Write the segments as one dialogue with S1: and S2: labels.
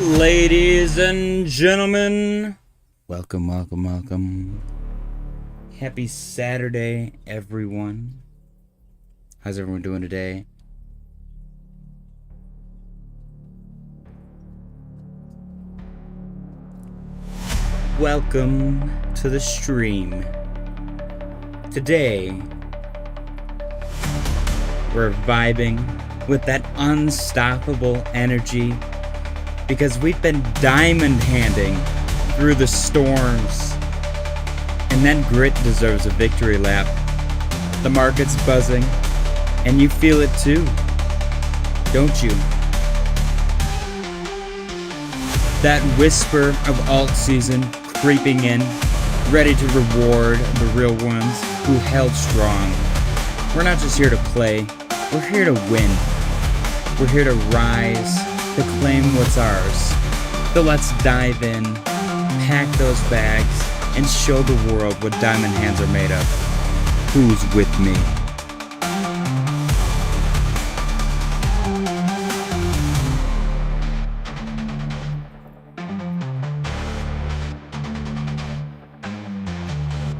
S1: Ladies and gentlemen, welcome. Happy Saturday, everyone. How's everyone doing today? Welcome to the stream. Today, we're vibing with that unstoppable energy because we've been diamond handing through the storms, and that grit deserves a victory lap. The market's buzzing, and you feel it too, don't you? That whisper of Altseason creeping in, ready to reward the real ones who held strong. We're not just here to play, we're here to win. We're here to rise, to claim what's ours. So let's dive in, pack those bags, and show the world what diamond hands are made of. Who's with me?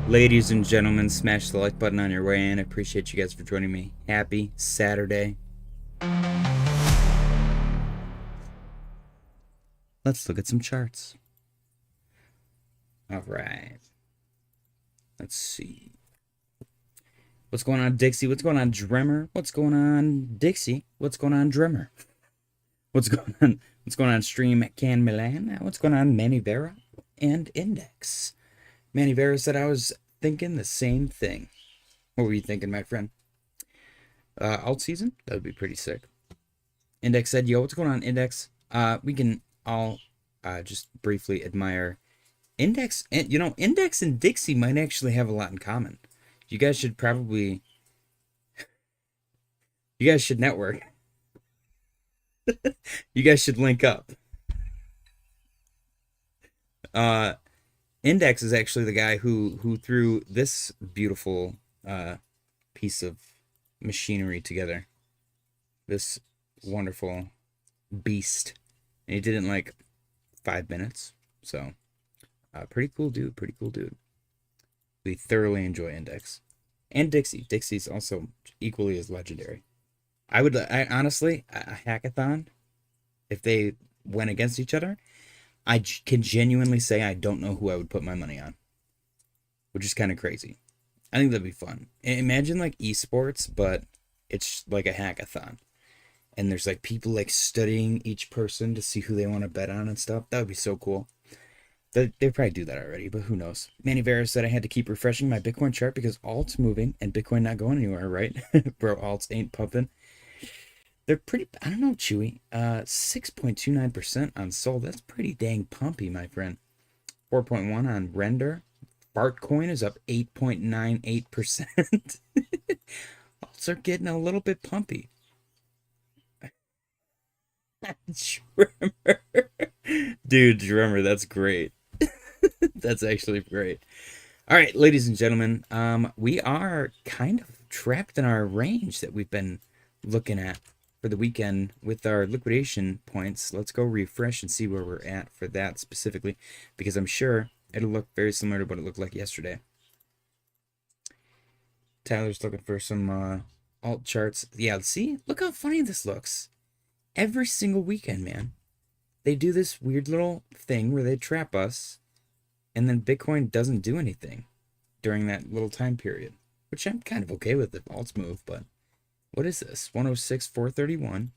S1: Ladies and gentlemen, smash the like button on your way in. I appreciate you guys for joining me. Happy Saturday. Let's look at some charts. All right. Let's see. What's going on, Dixie? What's going on, Dremmer? What's going on, Dixie? What's going on, Dremmer? What's going on? What's going on, Stream Can Milan? What's going on, Manny Vera and Index? Manny Vera said I was thinking the same thing. What were you thinking, my friend? Alt season? That would be pretty sick. Index said, yo, what's going on, Index? We can all just briefly admire Index. And Index and Dixie might actually have a lot in common. You guys should probably... You guys should network. You guys should link up. Index is actually the guy who threw this beautiful piece of machinery together. This wonderful beast. And he did it in like 5 minutes. So, pretty cool dude. We thoroughly enjoy Index. And Dixie. Dixie's also equally as legendary. I honestly, a hackathon, if they went against each other, I can genuinely say I don't know who I would put my money on. Which is kind of crazy. I think that'd be fun. Imagine like esports, but it's like a hackathon. And there's like people like studying each person to see who they want to bet on and stuff. That would be so cool. They probably do that already, but who knows? Manny Vera said I had to keep refreshing my Bitcoin chart because alt's moving and Bitcoin not going anywhere, right? Bro, alts ain't pumping. They're pretty, I don't know, Chewy. 6.29% on Sol. That's pretty dang pumpy, my friend. 4.1 on Render. Bartcoin is up 8.98%. Alts are getting a little bit pumpy. Drummer. Dude, Drummer, that's great. That's actually great. All right, ladies and gentlemen, we are kind of trapped in our range that we've been looking at for the weekend with our liquidation points. Let's go refresh and see where we're at for that specifically, because I'm sure it'll look very similar to what it looked like yesterday. Tyler's looking for some alt charts. Yeah, see? Look how funny this looks. Every single weekend, man. They do this weird little thing where they trap us, and then Bitcoin doesn't do anything during that little time period, which I'm kind of okay with if alts move, but what is this? 106,431.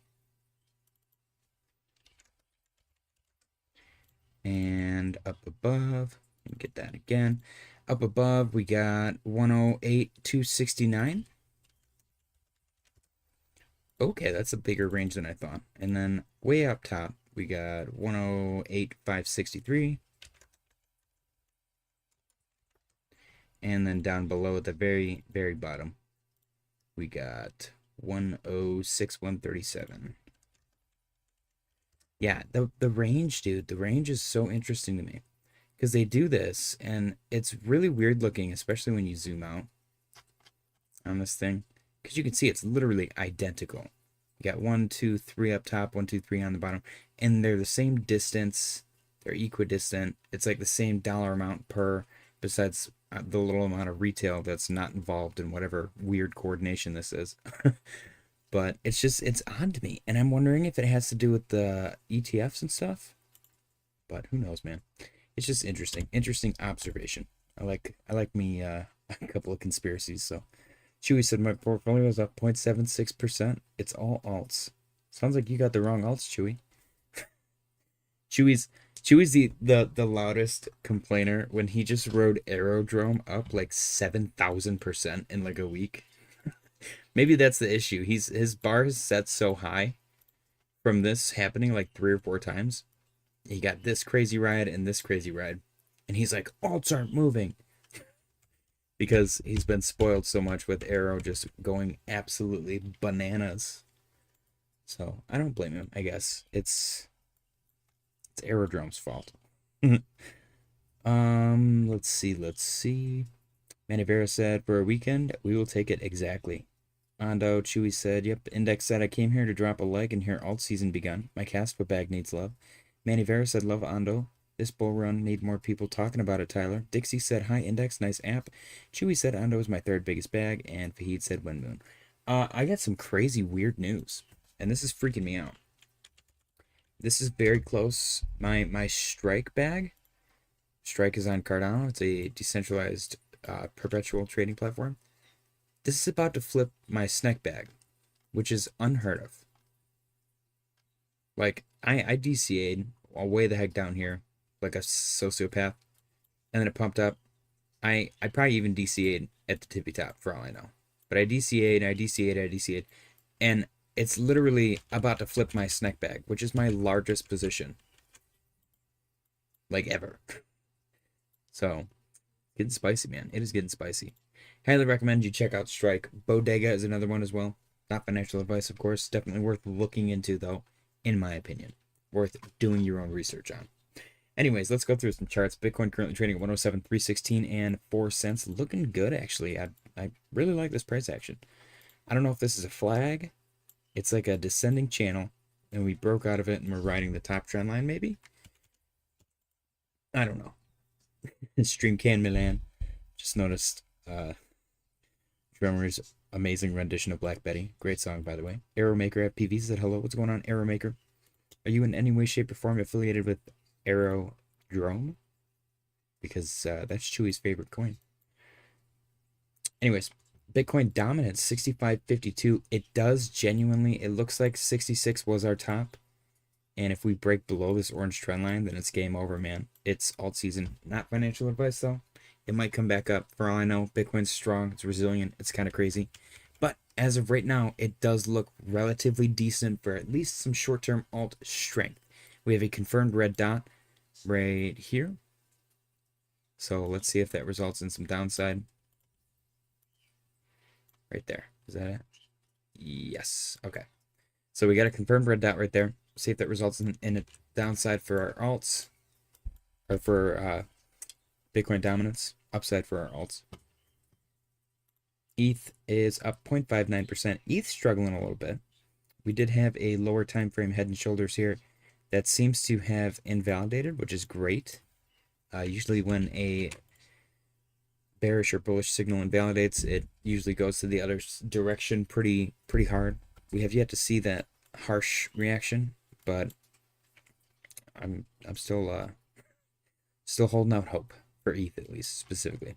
S1: And up above, let me get that again. Up above, we got 108,269. Okay, that's a bigger range than I thought. And then way up top, we got 108,563. And then down below at the very, very bottom, we got 106,137. Yeah, the range, dude, the range is so interesting to me. Because they do this, and it's really weird looking, especially when you zoom out on this thing. Because you can see it's literally identical. You got 1, 2, 3 up top, 1, 2, 3 on the bottom, and they're the same distance. They're equidistant. It's like the same dollar amount per, besides the little amount of retail that's not involved in whatever weird coordination this is. But it's odd to me, and I'm wondering if it has to do with the ETFs and stuff. But who knows, man? It's just interesting observation. I like me a couple of conspiracies. So Chewy said my portfolio is up 0.76%. It's all alts. Sounds like you got the wrong alts, Chewy. Chewy's the loudest complainer when he just rode Aerodrome up like 7,000% in like a week. Maybe that's the issue. His bar is set so high from this happening like 3 or 4 times. He got this crazy ride and this crazy ride. And he's like, alts aren't moving. Because he's been spoiled so much with Arrow just going absolutely bananas. So I don't blame him, I guess. It's Aerodrome's fault. Let's see. Manivera said, for a weekend, we will take it exactly. Ando Chewy said, yep. Index said, I came here to drop a leg and hear alt season begun. My Caspa bag needs love. Manivera said, love Ando. This bull run need more people talking about it, Tyler. Dixie said, hi Index, nice app. Chewy said, Ando is my 3rd biggest bag. And Fahid said, Wind Moon. I got some crazy weird news. And this is freaking me out. This is very close. My Strike bag. Strike is on Cardano. It's a decentralized perpetual trading platform. This is about to flip my SNEK bag, which is unheard of. Like, I DCA'd way the heck down here, like a sociopath, and then it pumped up. I probably even DCA'd at the tippy top, for all I know. But I DCA'd, and it's literally about to flip my SNEK bag, which is my largest position, like, ever. So, getting spicy, man. It is getting spicy. Highly recommend you check out Strike. Bodega is another one as well. Not financial advice, of course. Definitely worth looking into, though, in my opinion. Worth doing your own research on. Anyways, let's go through some charts. Bitcoin currently trading at 107.316 and 4 cents. Looking good, actually. I really like this price action. I don't know if this is a flag. It's like a descending channel, and we broke out of it, and we're riding the top trend line, maybe? I don't know. Stream Can Milan. Just noticed Drummer's amazing rendition of Black Betty. Great song, by the way. Arrowmaker at PV said, hello, what's going on, Arrowmaker? Are you in any way, shape, or form affiliated with Aerodrome? Because that's Chewy's favorite coin. Anyways, Bitcoin dominance, 65.52. It does genuinely, it looks like 66 was our top. And if we break below this orange trend line, then it's game over, man. It's alt season. Not financial advice, though. It might come back up. For all I know, Bitcoin's strong. It's resilient. It's kind of crazy. But as of right now, it does look relatively decent for at least some short-term alt strength. We have a confirmed red dot right here. So let's see if that results in some downside. Right there. Is that it? Yes. Okay. So we got a confirmed red dot right there. See if that results in a downside for our alts. Or for Bitcoin dominance. Upside for our alts. ETH is up 0.59%. ETH struggling a little bit. We did have a lower time frame head and shoulders here that seems to have invalidated, which is great. Usually when a bearish or bullish signal invalidates, it usually goes to the other direction pretty hard. We have yet to see that harsh reaction, but I'm still holding out hope for ETH, at least specifically.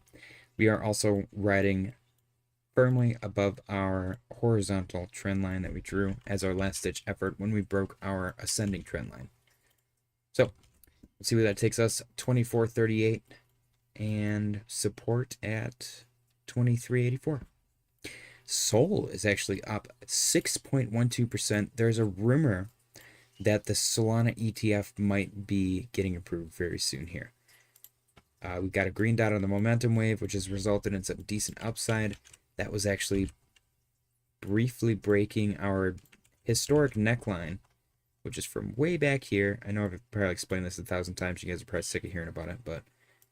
S1: We are also riding firmly above our horizontal trend line that we drew as our last ditch effort when we broke our ascending trend line. So let's see where that takes us. 24.38 and support at 23.84. Sol is actually up 6.12%. There's a rumor that the Solana ETF might be getting approved very soon here. We got a green dot on the momentum wave, which has resulted in some decent upside. That was actually briefly breaking our historic neckline, which is from way back here. I know I've probably explained this 1,000 times. You guys are probably sick of hearing about it, but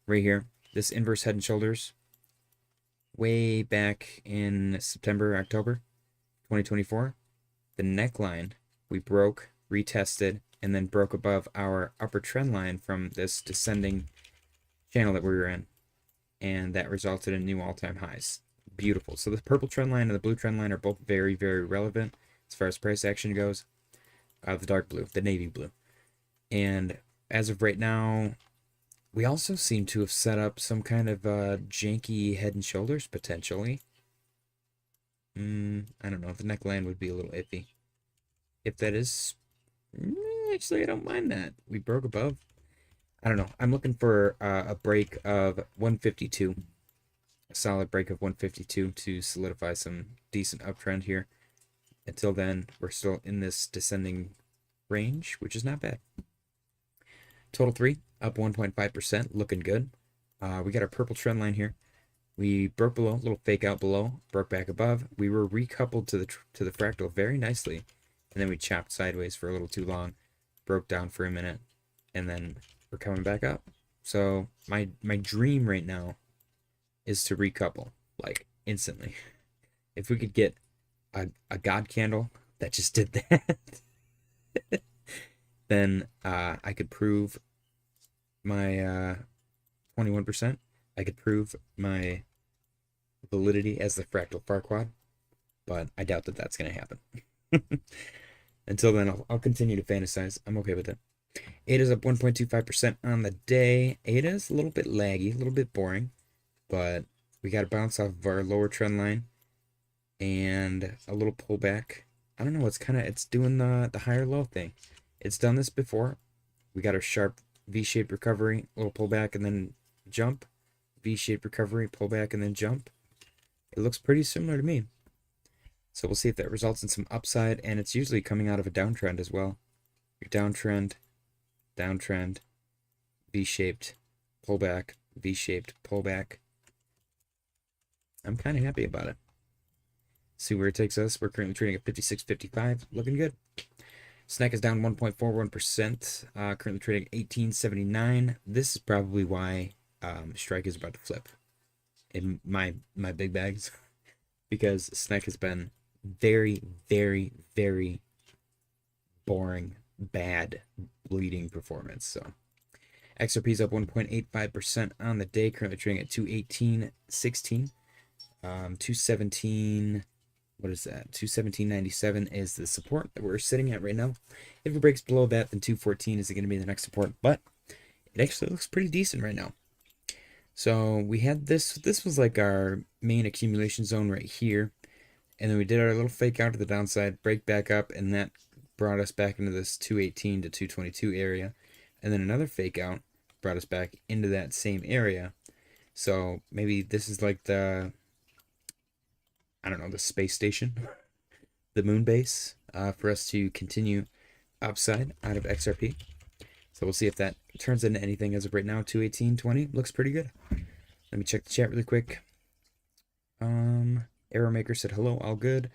S1: right here, this inverse head and shoulders, way back in September, October 2024. the neckline we broke, retested, and then broke above our upper trend line from this descending channel that we were in. And that resulted in new all-time highs. Beautiful. So the purple trend line and the blue trend line are both very, very relevant as far as price action goes. The dark blue, the navy blue. And as of right now, we also seem to have set up some kind of janky head and shoulders, potentially. I don't know. The neckline would be a little iffy. If that is... actually, I don't mind that. We broke above. I don't know. I'm looking for a break of 152. A solid break of 152 to solidify some decent uptrend here. Until then, we're still in this descending range, which is not bad. Total 3, up 1.5%, looking good. We got our purple trend line here. We broke below, a little fake out below, broke back above. We were recoupled to the fractal very nicely, and then we chopped sideways for a little too long, broke down for a minute, and then we're coming back up. So my dream right now is to recouple, like, instantly. If we could get a God candle that just did that, then I could prove my 21%. I could prove my validity as the fractal Farquad, but I doubt that that's going to happen. Until then, I'll continue to fantasize. I'm okay with it. ADA's up 1.25% on the day. ADA's a little bit laggy, a little bit boring, but we got to bounce off of our lower trend line and a little pullback. I don't know, it's doing the higher low thing. It's done this before. We got our sharp V-shaped recovery, a little pullback and then jump. V-shaped recovery, pullback and then jump. It looks pretty similar to me. So we'll see if that results in some upside, and it's usually coming out of a downtrend as well. Your downtrend, downtrend, V-shaped, pullback, V-shaped, pullback. I'm kind of happy about it. See where it takes us. We're currently trading at 56.55, looking good. SNEK is down 1.41%, currently trading at 18.79. This is probably why Strike is about to flip in my big bags, because SNEK has been very, very, very boring, bad, bleeding performance. So XRP is up 1.85% on the day, currently trading at 218.16. 217, what is that? 217.97 is the support that we're sitting at right now. If it breaks below that, then 214 is going to be the next support, but it actually looks pretty decent right now. So we had this was like our main accumulation zone right here, and then we did our little fake out to the downside, break back up, and that brought us back into this 218 to 222 area, and then another fake out brought us back into that same area. So maybe this is like the, I don't know, the space station, the moon base, for us to continue upside out of XRP. So we'll see if that turns into anything as of right now. 218.20 looks pretty good. Let me check the chat really quick. Arrowmaker said hello, all good.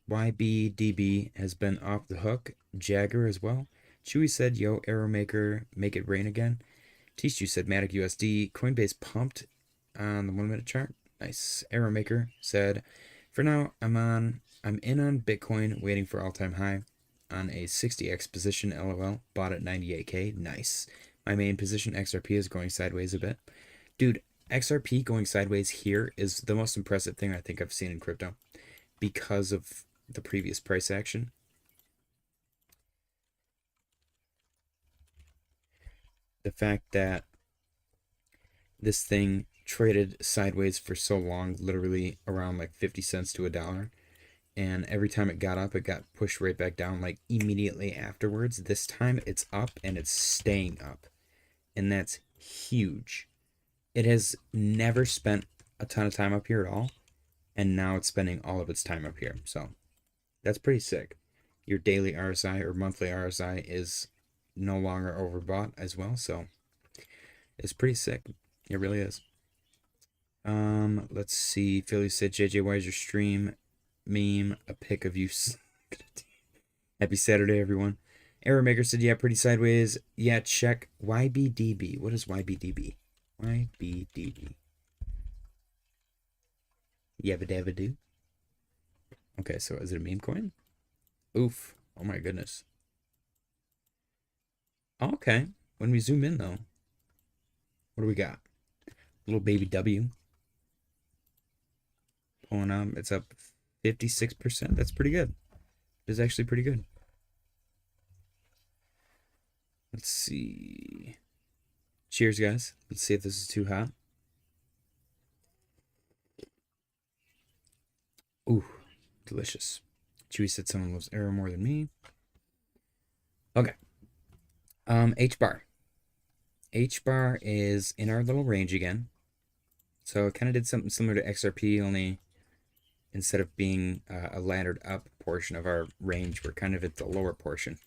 S1: YBDB has been off the hook. Jagger as well. Chewy said, yo, Arrowmaker, make it rain again. Tishu said, Matic USD. Coinbase pumped on the 1 minute chart. Nice. Arrowmaker said, for now, I'm in on Bitcoin, waiting for all-time high on a 60x position, LOL. Bought at 98k. Nice. My main position, XRP, is going sideways a bit. Dude, XRP going sideways here is the most impressive thing I think I've seen in crypto because of the previous price action. The fact that this thing traded sideways for so long, literally around like 50 cents to $1, and every time it got up, it got pushed right back down like immediately afterwards. This time it's up and it's staying up, and that's huge. It has never spent a ton of time up here at all, and now it's spending all of its time up here. So that's pretty sick. Your daily RSI or monthly RSI is no longer overbought as well, so it's pretty sick. It really is. Let's see. Philly said, JJ, why is your stream meme a pic of you? Happy Saturday, everyone. Arrowmaker said, yeah, pretty sideways. Yeah, check YBDB. What is YBDB? YBDB. Yabba dabba do. Okay, so is it a meme coin? Oof. Oh my goodness. Okay. When we zoom in though, what do we got? Little baby W pulling up. It's up 56%. That's pretty good. It's actually pretty good. Let's see. Cheers, guys. Let's see if this is too hot. Ooh, delicious. Chewy said someone loves Ergo more than me. Okay. HBAR. HBAR is in our little range again. So it kind of did something similar to XRP, only instead of being a laddered up portion of our range, we're kind of at the lower portion.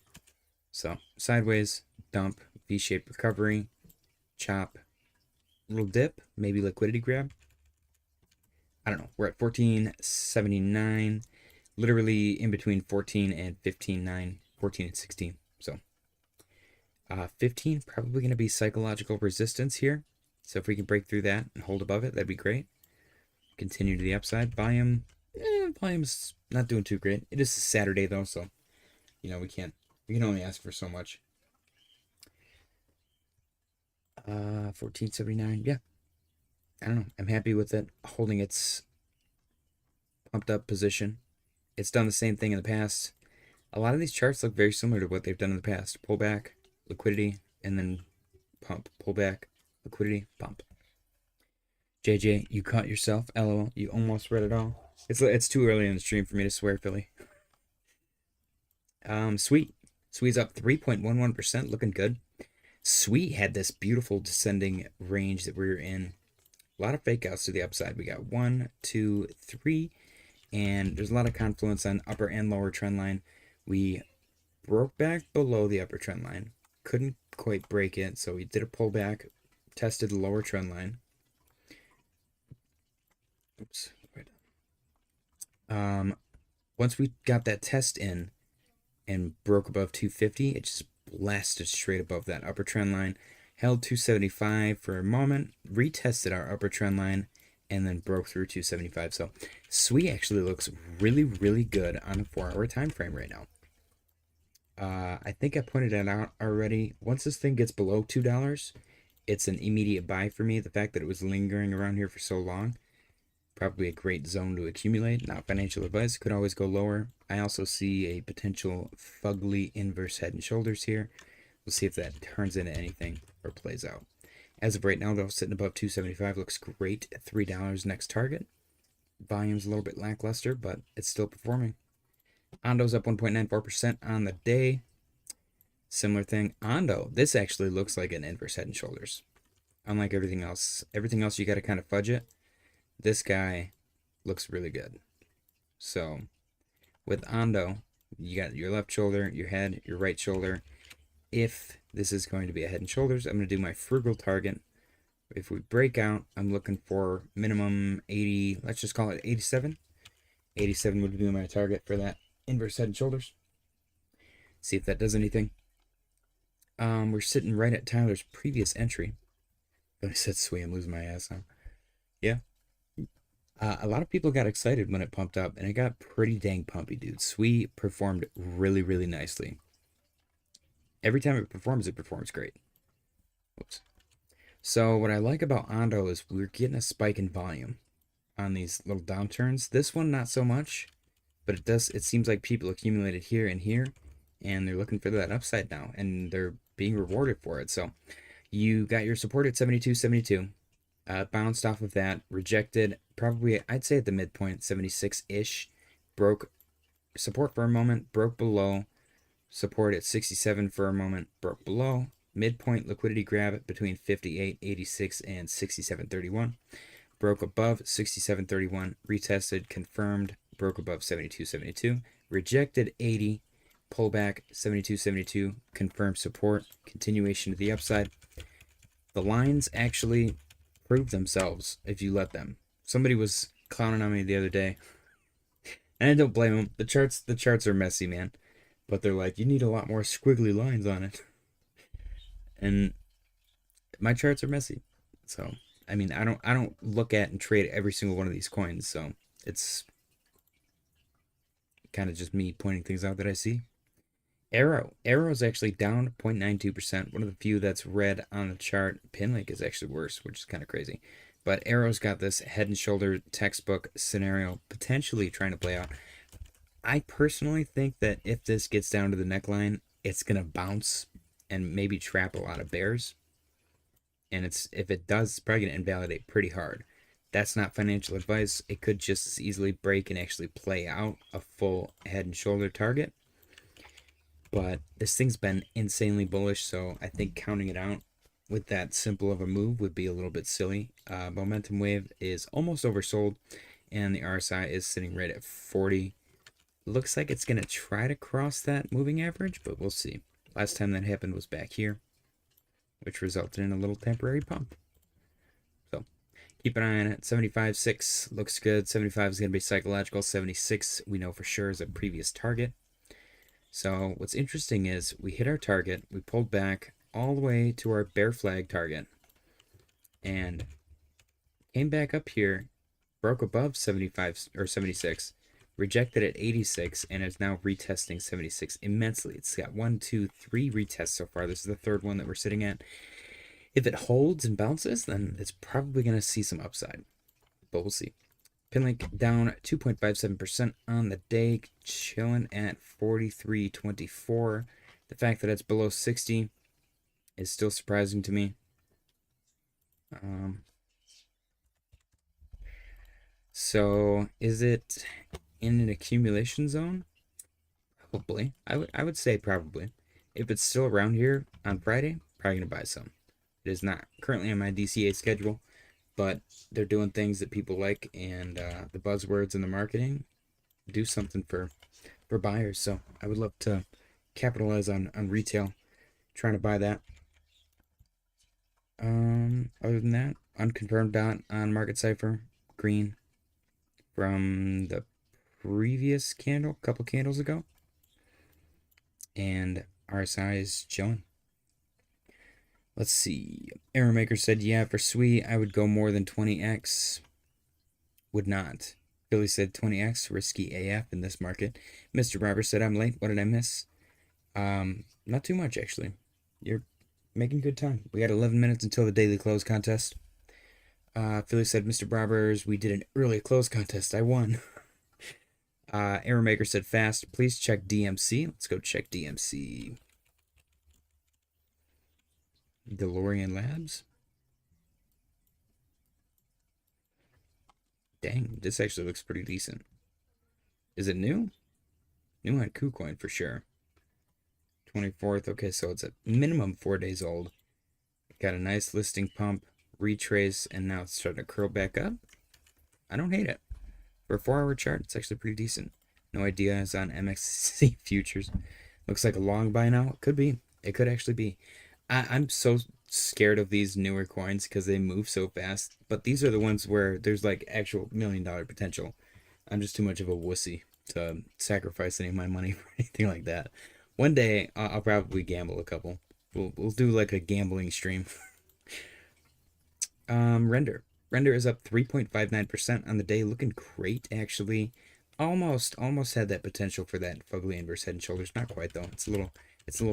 S1: So sideways, dump, V-shaped recovery, chop, little dip, maybe liquidity grab. I don't know. We're at 14.79, literally in between 14 and 15.9, 14 and 16. So 15 probably going to be psychological resistance here. So if we can break through that and hold above it, that'd be great. Continue to the upside. Volume's not doing too great. It is a Saturday though, so you know we can only ask for so much. 14.79. Yeah. I don't know. I'm happy with it holding its pumped up position. It's done the same thing in the past. A lot of these charts look very similar to what they've done in the past. Pullback, liquidity, and then pump. Pullback, liquidity, pump. JJ, you caught yourself. LOL. You almost read it all. It's too early in the stream for me to swear, Philly. Sweet. Sweet's up 3.11%, looking good. Sweet had this beautiful descending range that we were in. A lot of fake outs to the upside. We got 1, 2, 3, and there's a lot of confluence on upper and lower trend line. We broke back below the upper trend line. Couldn't quite break it, so we did a pullback, tested the lower trend line. Oops. Once we got that test in and broke above 250, it just blasted straight above that upper trend line. Held 275 for a moment, retested our upper trend line, and then broke through 275. So Sweet actually looks really, really good on a 4-hour time frame right now. I think I pointed that out already. Once this thing gets below $2, it's an immediate buy for me. The fact that it was lingering around here for so long, probably a great zone to accumulate. Not financial advice, could always go lower. I also see a potential fugly inverse head and shoulders here. We'll see if that turns into anything or plays out. As of right now, though, sitting above 275 looks great. $3 next target. Volume's a little bit lackluster, but it's still performing. Ondo's up 1.94% on the day. Similar thing. Ondo, this actually looks like an inverse head and shoulders. Unlike everything else you got to kind of fudge it. This guy looks really good. So with Ondo, you got your left shoulder, your head, your right shoulder. If this is going to be a head and shoulders, I'm going to do my frugal target. If we break out, I'm looking for minimum 80, let's just call it 87. 87 would be my target for that inverse head and shoulders. See if that does anything. We're sitting right at Tyler's previous entry. But I said, sweet, I'm losing my ass now. Yeah. A lot of people got excited when it pumped up, and it got pretty dang pumpy, dude. Sweet performed really, really nicely. Every time it performs great. Oops. So what I like about Ondo is we're getting a spike in volume on these little downturns. This one, not so much, but it seems like people accumulated here and here, and they're looking for that upside now, and they're being rewarded for it. So you got your support at 72.72. Bounced off of that, rejected, probably, I'd say at the midpoint, 76-ish. Broke support for a moment, broke below. Support at 67 for a moment, broke below. Midpoint liquidity grab between 58.86 and 67.31. Broke above 67.31, retested, confirmed, broke above 72.72. Rejected 80, pullback 72.72, confirmed support, continuation to the upside. The lines actually prove themselves if you let them. Somebody was clowning on me the other day, and I don't blame them. The charts are messy, man, but they're like, you need a lot more squiggly lines on it. And my charts are messy, so I mean, I don't look at and trade every single one of these coins, so it's kind of just me pointing things out that I see. Arrow is actually down 0.92%. One of the few that's red on the chart. Pinlink is actually worse, which is kind of crazy. But Arrow's got this head and shoulder textbook scenario potentially trying to play out. I personally think that if this gets down to the neckline, it's going to bounce and maybe trap a lot of bears. And if it does, it's probably going to invalidate pretty hard. That's not financial advice. It could just as easily break and actually play out a full head and shoulder target. But this thing's been insanely bullish, so I think counting it out with that simple of a move would be a little bit silly. Momentum wave is almost oversold, and the RSI is sitting right at 40. Looks like it's going to try to cross that moving average, but we'll see. Last time that happened was back here, which resulted in a little temporary pump. So keep an eye on it. 75.6 looks good. 75 is going to be psychological. 76 we know for sure is a previous target. So what's interesting is we hit our target. We pulled back all the way to our bear flag target and came back up here, broke above 75 or 76, rejected at 86, and is now retesting 76 immensely. It's got 1, 2, 3 retests so far. This is the third one that we're sitting at. If it holds and bounces, then it's probably going to see some upside, but we'll see. Pinlink down 2.57% on the day, chilling at 43.24. The fact that it's below 60 is still surprising to me. So is it in an accumulation zone? Probably. I would say probably. If it's still around here on Friday, probably gonna buy some. It is not currently on my DCA schedule, but they're doing things that people like, and the buzzwords in the marketing do something for buyers. So I would love to capitalize on retail, trying to buy that. Other than that, unconfirmed dot on market cipher, green from the previous candle, couple candles ago, and RSI is chilling. Let's see. Error Maker said, yeah, for SWE, I would go more than 20x. Would not. Billy said 20x, risky AF in this market. Mr. Barber said, I'm late. What did I miss? Not too much, actually. You're making good time. We got 11 minutes until the daily close contest. Philly said, Mr. Barbers, we did an early close contest. I won. Error Maker said, fast. Please check DMC. Let's go check DMC. DeLorean Labs. Dang, this actually looks pretty decent. Is it new? New on KuCoin for sure. 24th. Okay, so it's a minimum 4 days old. Got a nice listing pump, retrace, and now it's starting to curl back up. I don't hate it. For a 4-hour chart, it's actually pretty decent. No idea is on MXC futures. Looks like a long buy now. It could be. It could actually be. I'm so scared of these newer coins because they move so fast. But these are the ones where there's like actual $1 million potential. I'm just too much of a wussy to sacrifice any of my money for anything like that. One day I'll probably gamble a couple. We'll do like a gambling stream. Render is up 3.59% on the day, looking great actually. Almost had that potential for that fugly inverse head and shoulders. Not quite though. It's a little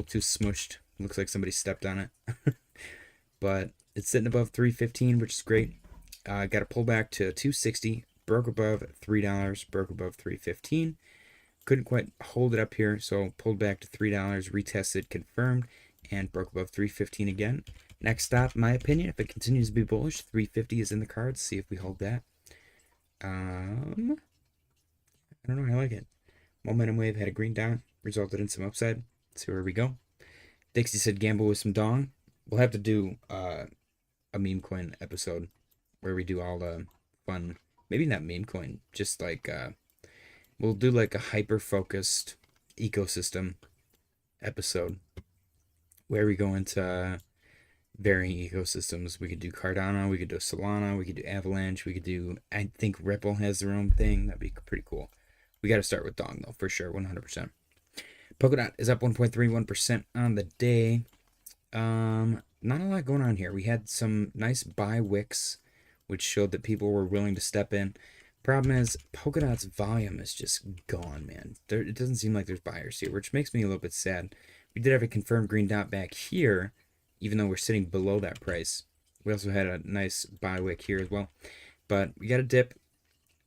S1: too smushed. Looks like somebody stepped on it. But it's sitting above 315, which is great. Got a pullback to 260, broke above $3, broke above 315. Couldn't quite hold it up here, so pulled back to $3, retested, confirmed, and broke above 315 again. Next stop, my opinion, if it continues to be bullish, 350 is in the cards. See if we hold that. I don't know. I like it. Momentum wave had a green down, resulted in some upside. Let's see where we go. Dixie said gamble with some dong. We'll have to do a Memecoin episode where we do all the fun, maybe not Memecoin, just like we'll do like a hyper-focused ecosystem episode where we go into varying ecosystems. We could do Cardano, we could do Solana, we could do Avalanche, we could do, I think Ripple has their own thing. That'd be pretty cool. We got to start with Dong though, for sure, 100%. Polkadot is up 1.31% on the day. Not a lot going on here. We had some nice buy wicks, which showed that people were willing to step in. Problem is, Polkadot's volume is just gone, man. It doesn't seem like there's buyers here, which makes me a little bit sad. We did have a confirmed green dot back here, even though we're sitting below that price. We also had a nice buy wick here as well. But we got a dip,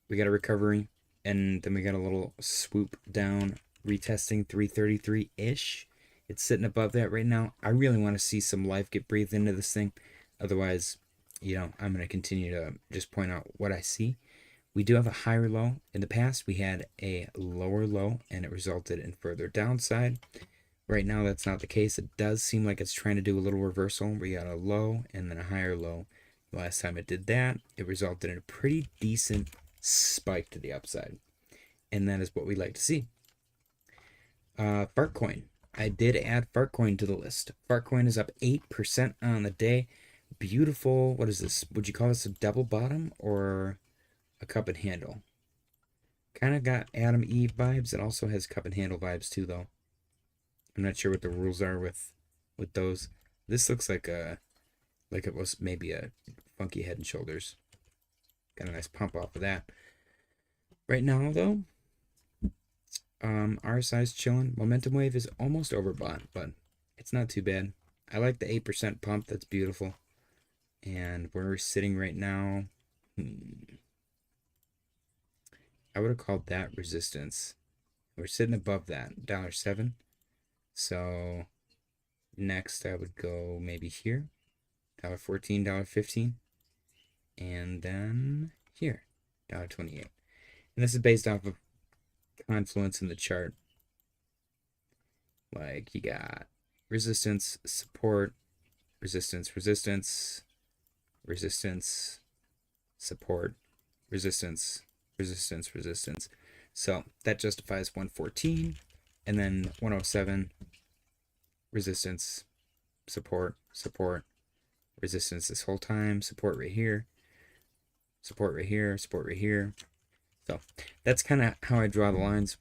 S1: we got a recovery, and then we got a little swoop down, retesting 333-ish. It's sitting above that right now. I really want to see some life get breathed into this thing. Otherwise, I'm going to continue to just point out what I see. We do have a higher low. In the past, we had a lower low, and it resulted in further downside. Right now, that's not the case. It does seem like it's trying to do a little reversal. We got a low and then a higher low. The last time it did that, it resulted in a pretty decent spike to the upside. And that is what we like to see. Fartcoin. I did add Fartcoin to the list. Fartcoin is up 8% on the day. Beautiful. What is this? Would you call this a double bottom or a cup and handle? Kind of got Adam Eve vibes. It also has cup and handle vibes too, though. I'm not sure what the rules are with those. This looks like it was maybe a funky Head and Shoulders. Got a nice pump off of that. Right now, though, RSI's chilling. Momentum wave is almost overbought, but it's not too bad. I like the 8% pump. That's beautiful. And we're sitting right now. I would have called that resistance. We're sitting above that, $1.07. So next I would go maybe here, $1.14, $1.15, and then here, $1.28. And this is based off of confluence in the chart. Like you got resistance, support, resistance, resistance, resistance, support, resistance, resistance, resistance. So that justifies 114, and then 107, resistance, support, support, resistance this whole time, support right here, support right here, support right here. So that's kind of how I draw the lines.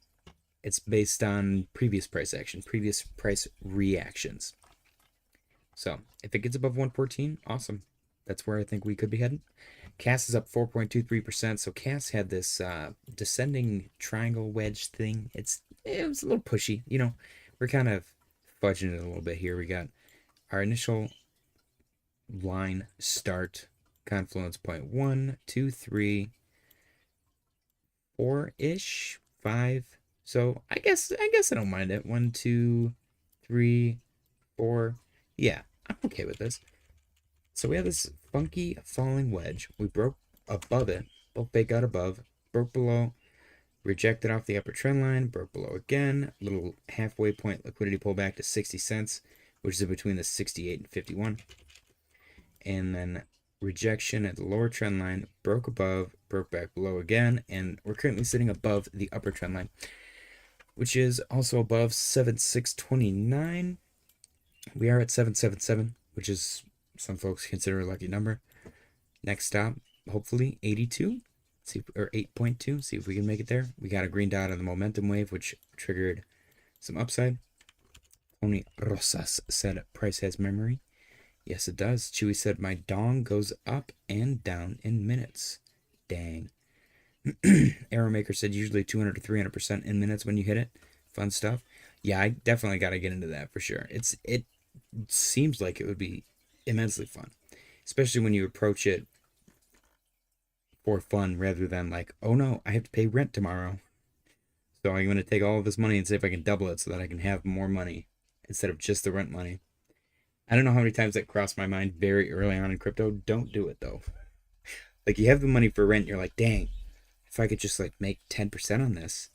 S1: It's based on previous price action, previous price reactions. So if it gets above 114, awesome. That's where I think we could be heading. CAS is up 4.23%. So CAS had this descending triangle wedge thing. It was a little pushy. We're kind of fudging it a little bit here. We got our initial line start, confluence point 1, 2, 3, 4-ish, 5. So I guess I don't mind it. 1, 2, 3, 4. Yeah, I'm okay with this. So we have this funky falling wedge. We broke above it, both fake out above, broke below, rejected off the upper trend line, broke below again, little halfway point liquidity pullback to 60 cents, which is in between the 68 and 51. And then rejection at the lower trend line, broke above, broke back below again, and we're currently sitting above the upper trend line, which is also above 7629. We are at 777, which is some folks consider a lucky number. Next stop, hopefully 82, or 8.2. See if we can make it there. We got a green dot on the momentum wave, which triggered some upside. Tony Rosas said price has memory. Yes, it does. Chewy said my dong goes up and down in minutes. Dang. Arrow Maker said usually 200 to 300% in minutes when you hit it. Fun stuff. Yeah, I definitely got to get into that for sure. It seems like it would be immensely fun, especially when you approach it for fun rather than like, oh no, I have to pay rent tomorrow, so I'm going to take all of this money and see if I can double it so that I can have more money instead of just the rent money. I don't know how many times that crossed my mind very early on in crypto. Don't do it though. Like you have the money for rent, you're like, dang, if I could just like make 10% on this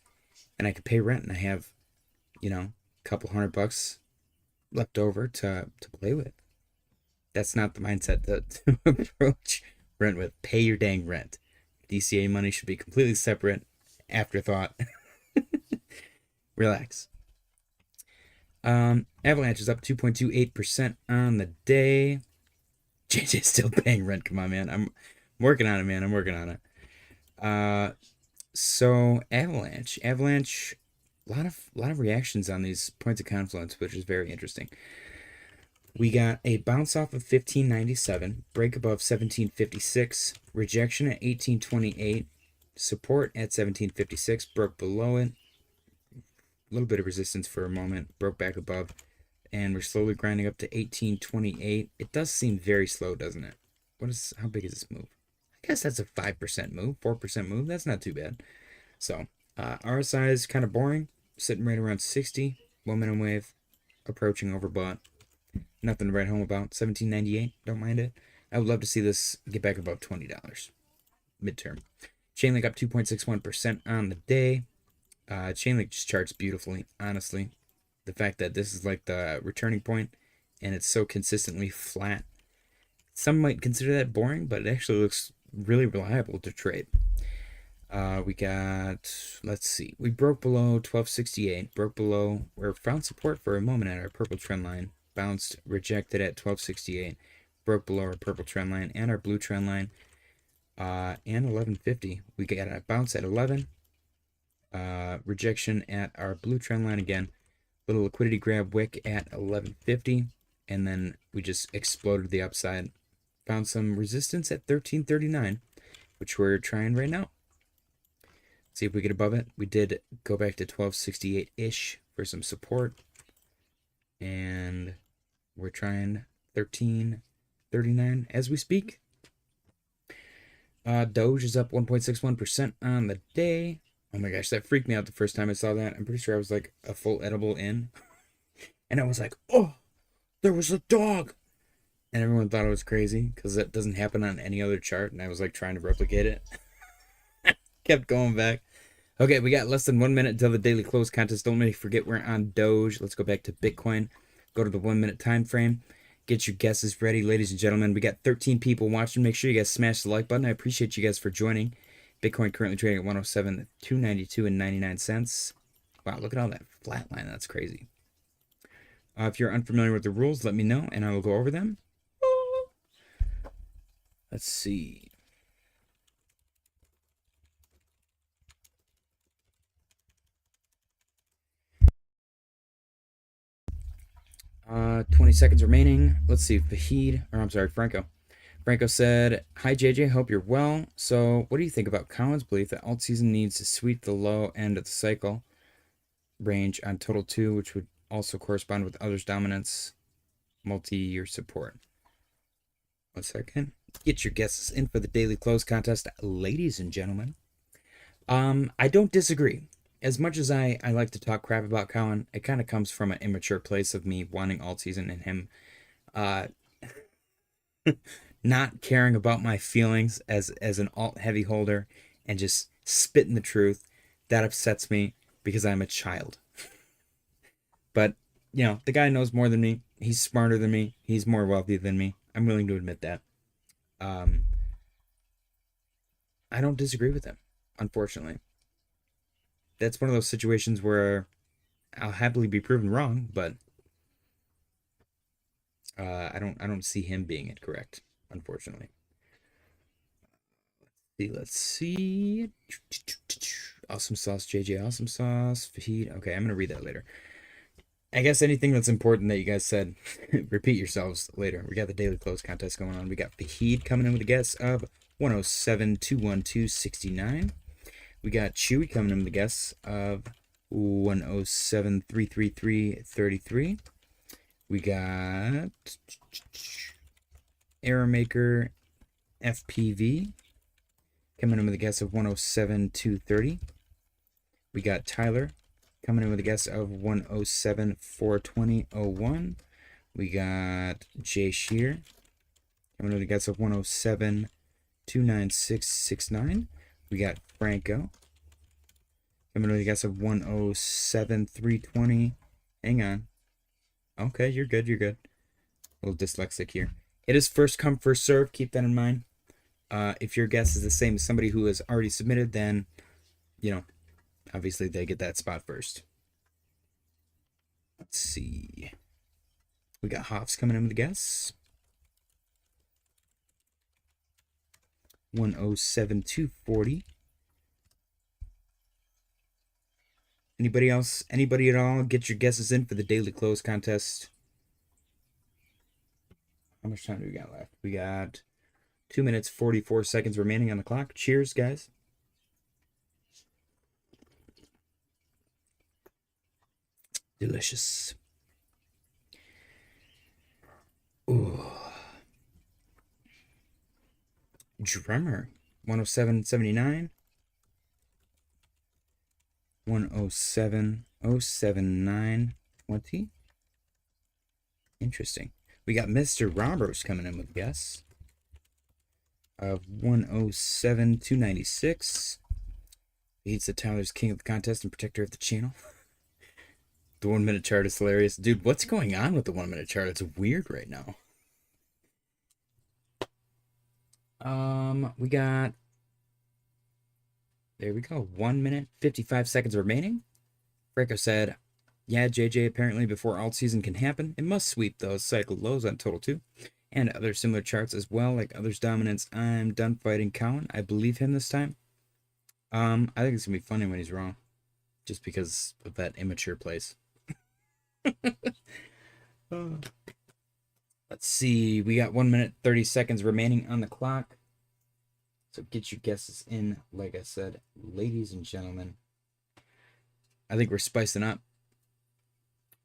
S1: and I could pay rent and I have, a couple $100 left over to play with. That's not the mindset to approach rent with. Pay your dang rent. DCA money should be completely separate. Afterthought. Relax. Avalanche is up 2.28% on the day. JJ's still paying rent. Come on, man. I'm working on it, man. I'm working on it. So Avalanche, a lot of reactions on these points of confluence, which is very interesting. We got a bounce off of 1597, break above 1756, rejection at 1828, support at 1756, broke below it. A little bit of resistance for a moment, broke back above, and we're slowly grinding up to 1828. It does seem very slow, doesn't it? How big is this move? I guess that's a 5% move, 4% move. That's not too bad. So RSI is kind of boring, sitting right around 60. Momentum wave, approaching overbought. Nothing to write home about. 1798, don't mind it. I would love to see this get back above $20 midterm. Chainlink up 2.61% on the day. Chainlink just charts beautifully, honestly. The fact that this is like the returning point and it's so consistently flat. Some might consider that boring, but it actually looks really reliable to trade. We got, let's see, we broke below 1268, broke below, or found support for a moment at our purple trend line, bounced, rejected at 1268, broke below our purple trend line and our blue trend line, and 1150. We got a bounce at 11, rejection at our blue trend line again, little liquidity grab wick at 1150, and then we just exploded the upside. Found some resistance at 1339, which we're trying right now. See if we get above it. We did go back to 1268-ish for some support. And we're trying 1339 as we speak. Doge is up 1.61% on the day. Oh my gosh, that freaked me out the first time I saw that. I'm pretty sure I was like a full edible in. And I was like, oh, there was a dog. And everyone thought it was crazy because that doesn't happen on any other chart. And I was like trying to replicate it. Kept going back. Okay, we got less than 1 minute until the daily close contest. Don't forget we're on Doge. Let's go back to Bitcoin. Go to the 1 minute time frame. Get your guesses ready, ladies and gentlemen. We got 13 people watching. Make sure you guys smash the like button. I appreciate you guys for joining. Bitcoin currently trading at 107, 292 and 99 cents. Wow, look at all that flat line. That's crazy. If you're unfamiliar with the rules, let me know and I will go over them. Let's see. 20 seconds remaining. Let's see. Franco. Franco said, "Hi JJ, hope you're well. So, what do you think about Colin's belief that Altseason needs to sweep the low end of the cycle range on total 2, which would also correspond with others' dominance, multi-year support?" 1 second. Get your guesses in for the daily close contest, ladies and gentlemen. I don't disagree. As much as I like to talk crap about Colin, it kind of comes from an immature place of me wanting Altseason and him not caring about my feelings as an alt heavy holder and just spitting the truth. That upsets me because I'm a child. But, you know, the guy knows more than me. He's smarter than me. He's more wealthy than me. I'm willing to admit that. I don't disagree with him, unfortunately. That's one of those situations where I'll happily be proven wrong, but I don't see him being incorrect, unfortunately. Let's see. Awesome sauce, JJ. Awesome sauce. Fahid. Okay, I'm gonna read that later. I guess anything that's important that you guys said, repeat yourselves later. We got the daily close contest going on. We got Fahid coming in with a guess of 107,212.69. We got Chewy coming in with a guess of 107,333.33. We got Error Maker FPV coming in with a guess of 107,230. We got Tyler coming in with a guess of 107,420.01. We got Jay Shear coming in with a guess of 107,296.69. We got Franco coming in with a guess of 107,320. Hang on. Okay, you're good. You're good. A little dyslexic here. It is first come, first serve. Keep that in mind. If your guess is the same as somebody who has already submitted, then, you know, obviously they get that spot first. Let's see. We got Hoffs coming in with a guess. 107,240. Anybody else? Anybody at all? Get your guesses in for the daily close contest. How much time do we got left? We got 2 minutes 44 seconds remaining on the clock. Cheers, guys. Delicious. Ooh. Drummer. 107.79. 107.079.20. Interesting. We got Mr. Roberts coming in with guess of 107.296. He's the Tyler's king of the contest and protector of the channel. The 1 minute chart is hilarious. Dude, what's going on with the 1 minute chart? It's weird right now. We got, there we go. 1 minute, 55 seconds remaining. Franco said, yeah, JJ, apparently before alt season can happen, it must sweep those cycle lows on total 2 and other similar charts as well, like others' dominance. I'm done fighting Cowan. I believe him this time. I think it's gonna be funny when he's wrong, just because of that immature place. Let's see. We got 1 minute 30 seconds remaining on the clock. So get your guesses in. Like I said, ladies and gentlemen, I think we're spicing up.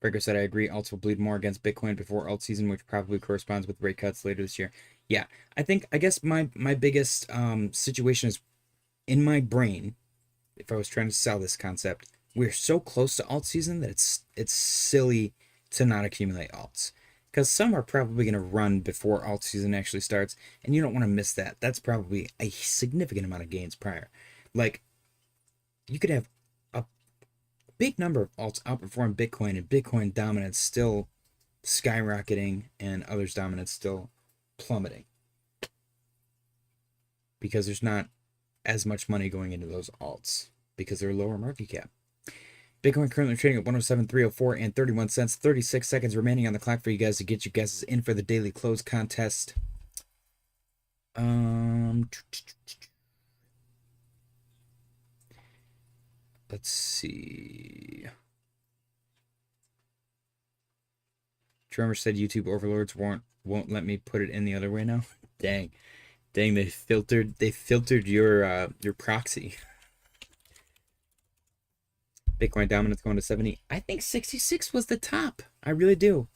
S1: Breaker said, I agree. Alts will bleed more against Bitcoin before alt season, which probably corresponds with rate cuts later this year. Yeah, I guess my biggest situation is in my brain. If I was trying to sell this concept, we're so close to alt season that it's silly to not accumulate alts, because some are probably going to run before alt season actually starts, and you don't want to miss that. That's probably a significant amount of gains prior. Like, you could have a big number of alts outperform Bitcoin, and Bitcoin dominance still skyrocketing and others' dominance still plummeting, because there's not as much money going into those alts because they're lower market cap. Bitcoin currently trading at 107.304 and 31 cents. 36 seconds remaining on the clock for you guys to get your guesses in for the daily close contest. Let's see. Drummer said YouTube overlords won't let me put it in the other way now. Dang, they filtered your proxy. Bitcoin dominance going to 70. I think 66 was the top. I really do.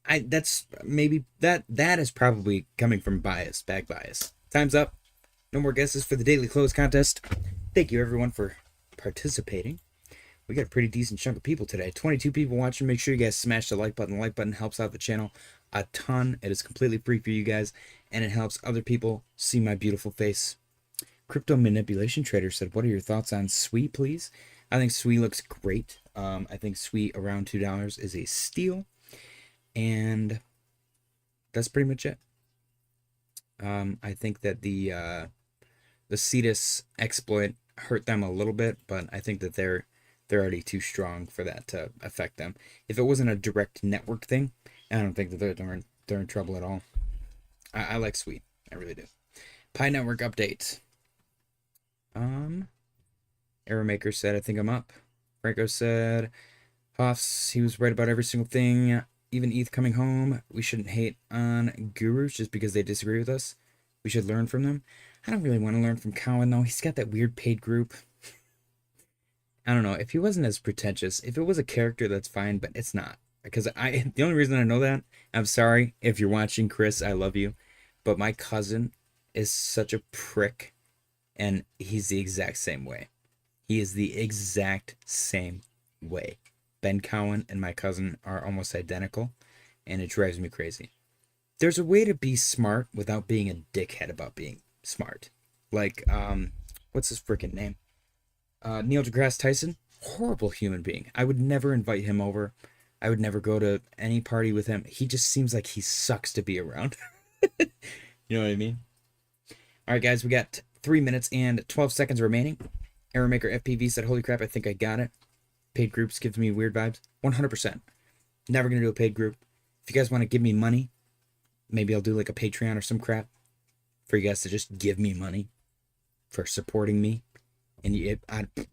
S1: That's maybe that is probably coming from bias, back bias. Time's up. No more guesses for the daily close contest. Thank you everyone for participating. We got a pretty decent chunk of people today. 22 people watching. Make sure you guys smash the like button. The like button helps out the channel a ton. It is completely free for you guys, and it helps other people see my beautiful face. Crypto Manipulation Trader said, what are your thoughts on SWE, please? I think SWE looks great. I think SWE around $2 is a steal. And that's pretty much it. I think that the CETUS exploit hurt them a little bit, but I think that they're already too strong for that to affect them. If it wasn't a direct network thing, I don't think that they're in trouble at all. I like SWE. I really do. Pi Network update. Errormaker said, I think I'm up. Franco said, Hoffs, he was right about every single thing. Even ETH coming home. We shouldn't hate on gurus just because they disagree with us. We should learn from them. I don't really want to learn from Cowan, though. He's got that weird paid group. I don't know. If he wasn't as pretentious, if it was a character, that's fine, but it's not. Because the only reason I know that, I'm sorry if you're watching, Chris, I love you, but my cousin is such a prick, and he's the exact same way. He is the exact same way. Ben Cowan and my cousin are almost identical, and it drives me crazy. There's a way to be smart without being a dickhead about being smart. Like, what's his freaking name? Neil deGrasse Tyson, horrible human being. I would never invite him over. I would never go to any party with him. He just seems like he sucks to be around. You know what I mean? All right, guys, we got 3 minutes and 12 seconds remaining. Errormaker FPV said, holy crap, I think I got it. Paid groups gives me weird vibes. 100%. Never going to do a paid group. If you guys want to give me money, maybe I'll do like a Patreon or some crap for you guys to just give me money for supporting me. And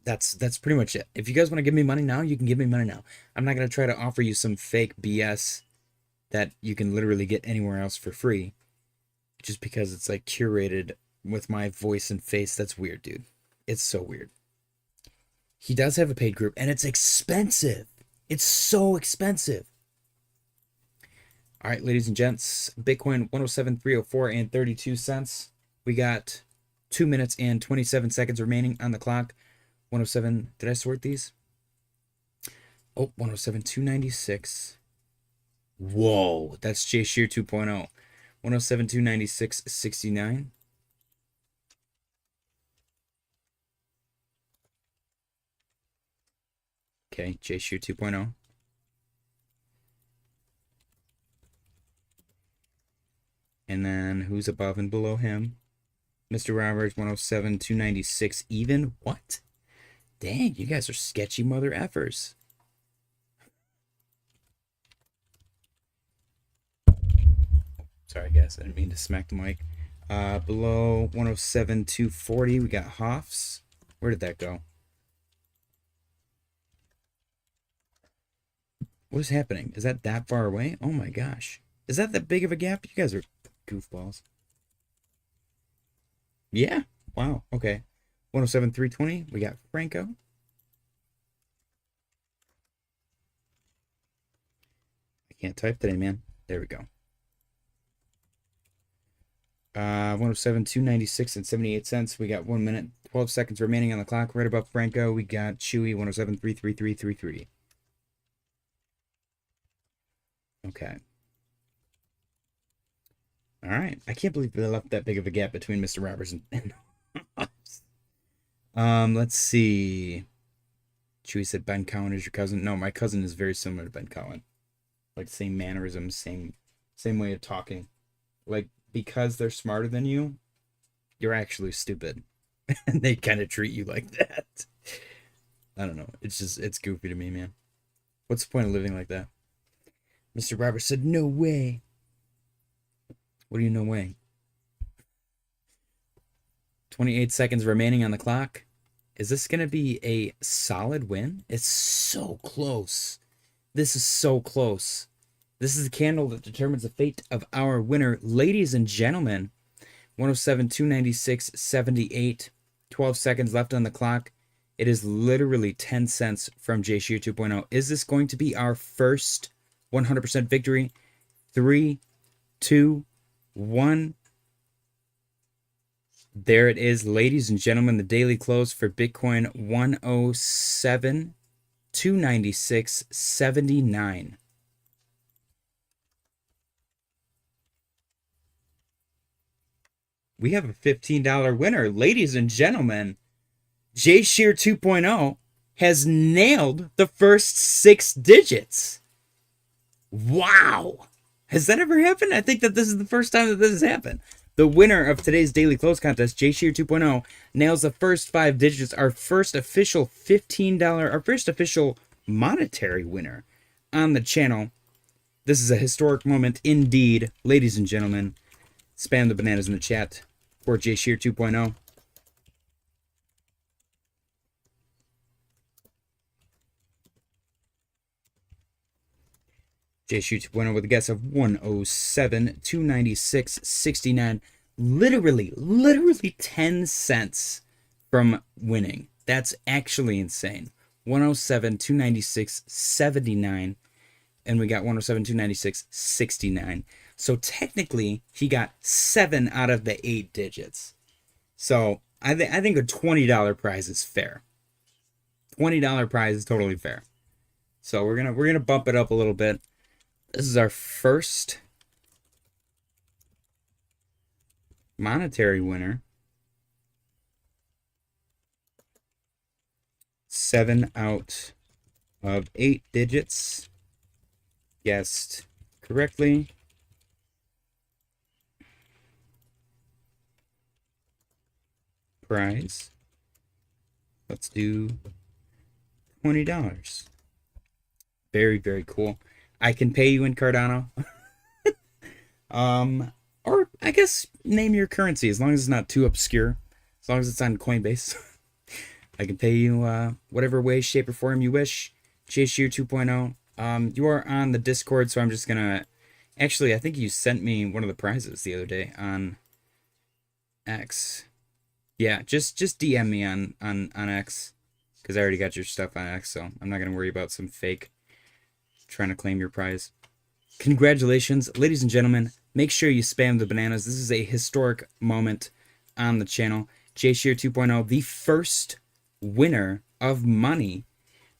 S1: that's pretty much it. If you guys want to give me money now, you can give me money now. I'm not going to try to offer you some fake BS that you can literally get anywhere else for free just because it's like curated with my voice and face. That's weird, dude. It's so weird. He does have a paid group, and it's expensive. It's so expensive. All right, ladies and gents, Bitcoin 107,304 and 32 cents. We got 2 minutes and 27 seconds remaining on the clock. 107, did I sort these? Oh, 107,296. Whoa, that's J Shear 2.0. 107,296.69. Okay, J Shear 2.0. And then who's above and below him? Mr. Roberts, 107,296 even? What? Dang, you guys are sketchy mother effers. Sorry, guys, I didn't mean to smack the mic. Below 107,240, we got Hoffs. Where did that go? What is happening? Is that far away? Oh my gosh. Is that big of a gap? You guys are goofballs. Yeah. Wow. Okay. 107,320. We got Franco. I can't type today, man. There we go. 107,296 and 78 cents. We got 1 minute, 12 seconds remaining on the clock. Right above Franco, we got Chewy, 107,33333. Okay. All right. I can't believe they left that big of a gap between Mr. Roberts and let's see. Chewy said Ben Cowan is your cousin. No, my cousin is very similar to Ben Cowan. Like same mannerisms, same way of talking. Like because they're smarter than you, you're actually stupid. And they kind of treat you like that. I don't know. It's goofy to me, man. What's the point of living like that? Mr. Roberts said, no way. What do you no way? 28 seconds remaining on the clock. Is this going to be a solid win? It's so close. This is so close. This is the candle that determines the fate of our winner. Ladies and gentlemen, 107,296.78. 12 seconds left on the clock. It is literally 10 cents from J Shear 2.0. Is this going to be our first 100% victory? 3, 2, 1. There it is, ladies and gentlemen. The daily close for Bitcoin 107,296.79. We have a $15 winner. Ladies and gentlemen, J Shear 2.0 has nailed the first 6 digits. Wow. Has that ever happened? I think that this is the first time that this has happened. The winner of today's daily close contest, J Shear 2.0, nails the first 5 digits. Our first official $15, our first official monetary winner on the channel. This is a historic moment indeed, ladies and gentlemen. Spam the bananas in the chat for J Shear 2.0. J Shear 2.0 with a guess of 107,296.69. Literally 10 cents from winning. That's actually insane. 107,296.79. And we got 107,296.69. So technically, he got 7 out of the 8 digits. So I think a $20 prize is fair. $20 prize is totally fair. So we're gonna bump it up a little bit. This is our first monetary winner. 7 out of 8 digits. Guessed correctly. Prize. Let's do $20. Very, very cool. I can pay you in Cardano. Or I guess name your currency as long as it's not too obscure. As long as it's on Coinbase. I can pay you whatever way, shape, or form you wish. J Shear 2.0. You are on the Discord, so I'm just gonna... Actually, I think you sent me one of the prizes the other day on X. Yeah, just DM me on X. Because I already got your stuff on X, so I'm not gonna worry about some fake trying to claim your prize. Congratulations, ladies and gentlemen. Make sure you spam the bananas. This is a historic moment on the channel. JShear 2.0, the first winner of money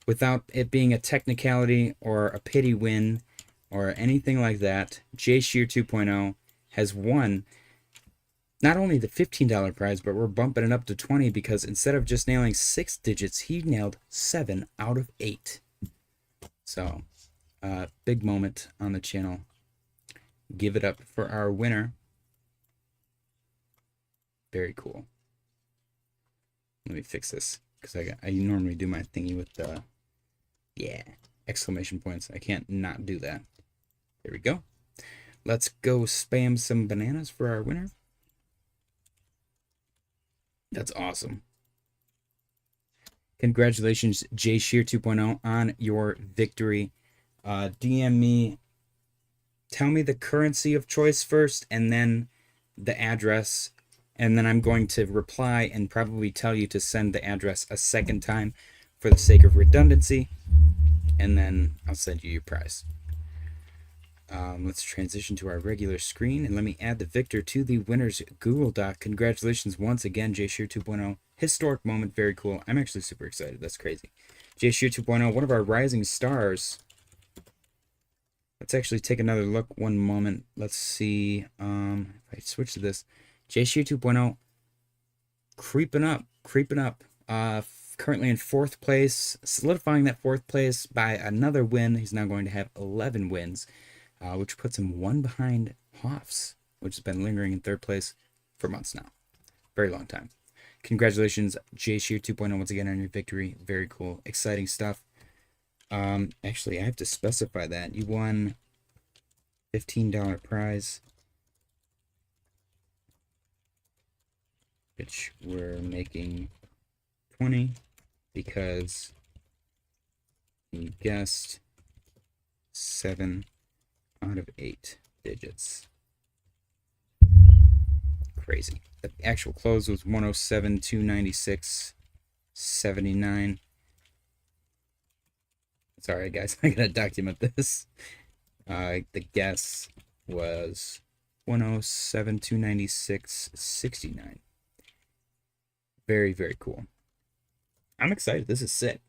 S1: without it being a technicality or a pity win or anything like that. JShear 2.0 has won not only the $15 prize, but we're bumping it up to 20 because instead of just nailing 6 digits, he nailed 7 out of 8. So, big moment on the channel. Give it up for our winner. Very cool. Let me fix this because I normally do my thingy with the exclamation points. I can't not do that. There we go. Let's go spam some bananas for our winner. That's awesome. Congratulations, JShear 2.0, on your victory. DM me. Tell me the currency of choice first, and then the address. And then I'm going to reply and probably tell you to send the address a second time for the sake of redundancy. And then I'll send you your prize. Let's transition to our regular screen, and let me add the victor to the winner's Google Doc. Congratulations once again, JShear 2.0. Historic moment, very cool. I'm actually super excited. That's crazy. JShear 2.0, one of our rising stars. Let's actually take another look. One moment. Let's see. If I switch to this, JShear 2.0, creeping up. Currently in 4th place, solidifying that 4th place by another win. He's now going to have 11 wins. Which puts him 1 behind Hoffs, which has been lingering in 3rd place for months now. Very long time. Congratulations, JShear 2.0, once again on your victory. Very cool. Exciting stuff. Actually, I have to specify that. You won $15 prize, which we're making 20 because you guessed 7 out of 8 digits. Crazy. The actual close was 107,296.79. Sorry guys, I gotta document this. The guess was 107,296.69. Very, very cool. I'm excited. This is sick.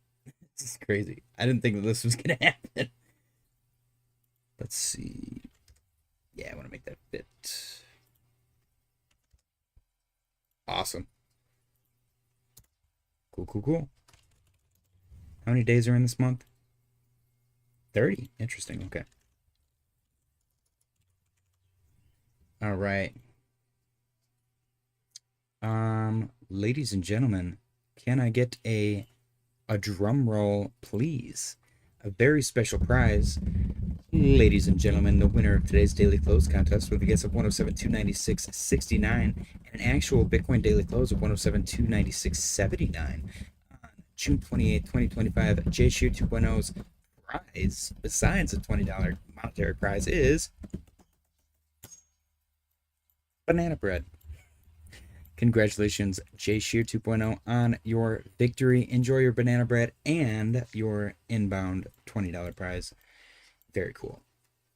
S1: This is crazy. I didn't think that this was gonna happen. Let's see. Yeah, I want to make that fit. Awesome. Cool. How many days are in this month? 30. Interesting. Okay. All right. Ladies and gentlemen, can I get a drum roll, please? A very special prize. Ladies and gentlemen, the winner of today's daily close contest with a guess of 107,296.69 and an actual Bitcoin daily close of 107,296.79 on June 28, 2025. JShear 2.0's prize, besides a $20 monetary prize, is banana bread. Congratulations, JShear 2.0, on your victory. Enjoy your banana bread and your inbound $20 prize. Very cool.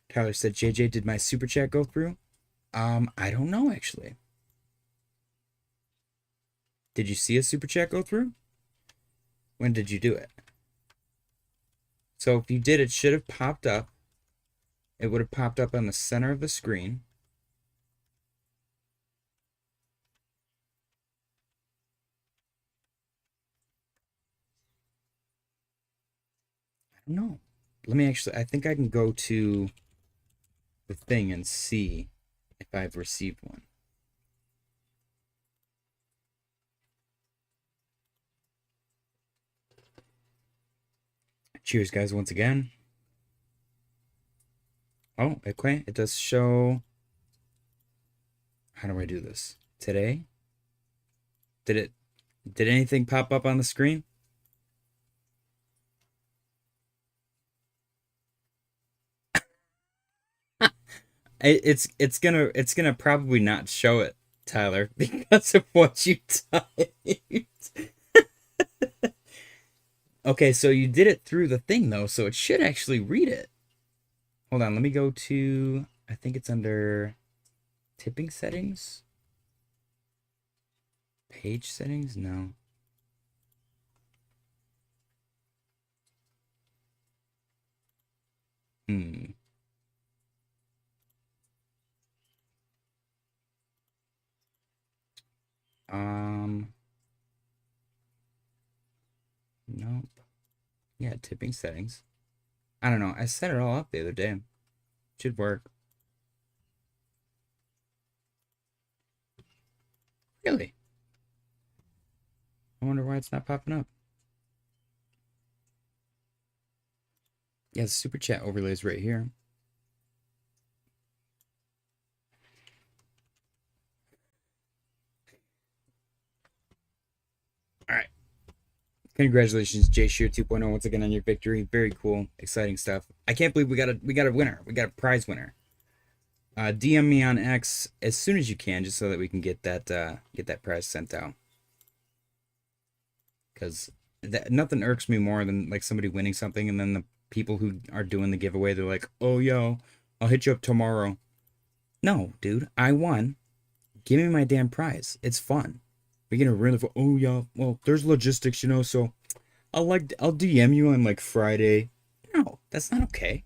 S1: Tyler said, JJ, did my super chat go through? I don't know, actually. Did you see a super chat go through? When did you do it? So if you did, it should have popped up. It would have popped up on the center of the screen. I don't know. Let me actually, I think I can go to the thing and see if I've received one. Cheers, guys, once again. Oh, okay. It does show. How do I do this? Today? Did anything pop up on the screen? It's gonna probably not show it, Tyler, because of what you typed. Okay, so you did it through the thing though, so it should actually read it. Hold on, let me go to, I think it's under tipping settings. Page settings? No. Hmm. Um, nope. Yeah, tipping settings. I don't know. I set it all up the other day. Should work. Really? I wonder why it's not popping up. Yeah, the super chat overlay is right here. All right. Congratulations, Jay Shear 2.0, once again on your victory. Very cool, exciting stuff. I can't believe we got a winner. We got a prize winner. DM me on X as soon as you can, just so that we can get that prize sent out. Because nothing irks me more than like somebody winning something and then the people who are doing the giveaway, they're like, "Oh yeah, I'll hit you up tomorrow." No, dude, I won. Give me my damn prize. It's fun. We're gonna really. Oh yeah, well, there's logistics, so I'll DM you on like Friday. No, that's not okay.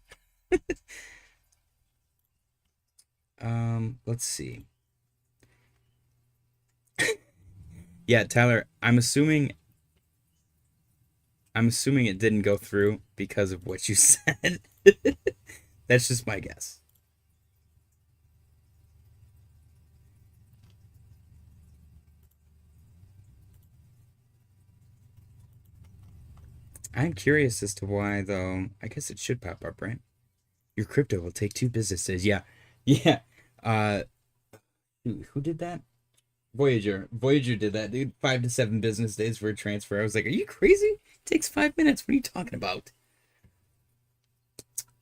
S1: Let's see. Yeah, Tyler, I'm assuming it didn't go through because of what you said. That's just my guess. I'm curious as to why, though. I guess it should pop up, right? Your crypto will take 2 business days. Yeah, yeah. Uh, who did that? Voyager. Voyager did that, dude. 5 to 7 business days for a transfer. I was like, are you crazy? It takes 5 minutes. What are you talking about?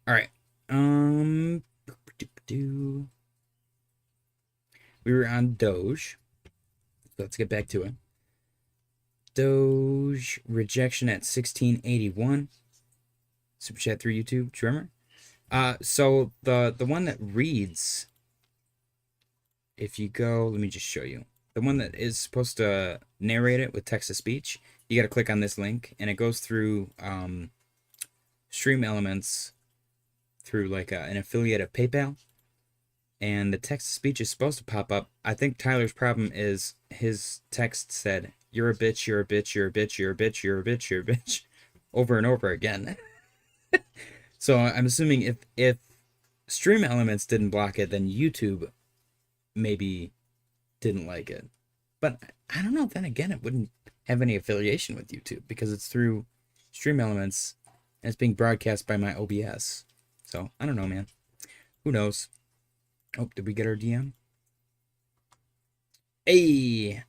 S1: All right. Um, we were on Doge. Let's get back to it. Doge rejection at 1681. Super chat through YouTube. Do you remember? So the one that reads, if you go, let me just show you. The one that is supposed to narrate it with text to speech, you got to click on this link, and it goes through Stream Elements through like an affiliate of PayPal, and the text to speech is supposed to pop up. I think Tyler's problem is his text said, "You're a bitch, you're a bitch, you're a bitch, you're a bitch, you're a bitch, you're a bitch," over and over again. So I'm assuming if Stream Elements didn't block it, then YouTube maybe didn't like it. But I don't know. Then again, it wouldn't have any affiliation with YouTube because it's through Stream Elements and it's being broadcast by my OBS. So I don't know, man. Who knows? Oh, did we get our DM? Hey.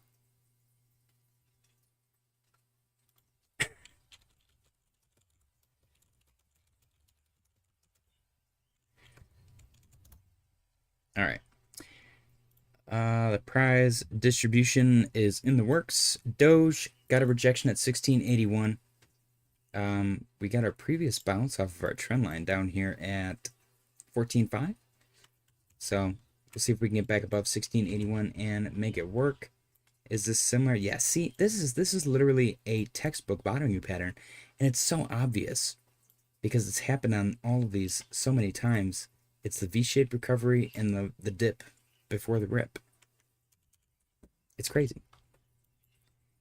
S1: All right. The prize distribution is in the works. Doge got a rejection at 1681. We got our previous bounce off of our trend line down here at 14.5. So we'll see if we can get back above 1681 and make it work. Is this similar? Yeah, see, this is literally a textbook bottoming pattern, and it's so obvious because it's happened on all of these so many times. It's the V-shaped recovery and the dip before the rip. It's crazy.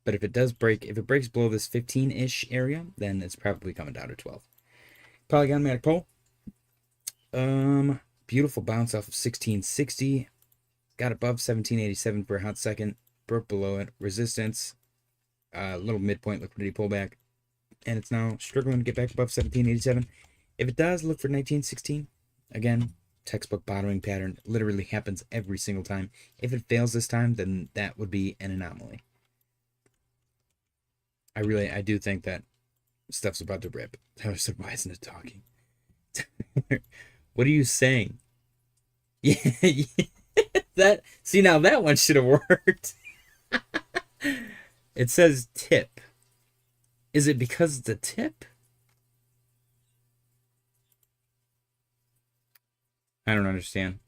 S1: But if it breaks below this 15-ish area, then it's probably coming down to 12. Polygon Manic Pole. Beautiful bounce off of 1660. Got above 1787 for a hot second. Broke below it. Resistance. Little midpoint liquidity pullback. And it's now struggling to get back above 1787. If it does, look for 1916. Again, textbook bottoming pattern. Literally happens every single time. If it fails this time, then that would be an anomaly. I do think that stuff's about to rip. Tyler said, why isn't it talking? What are you saying? Yeah, see, now that one should have worked. It says tip. Is it because it's a tip? I don't understand.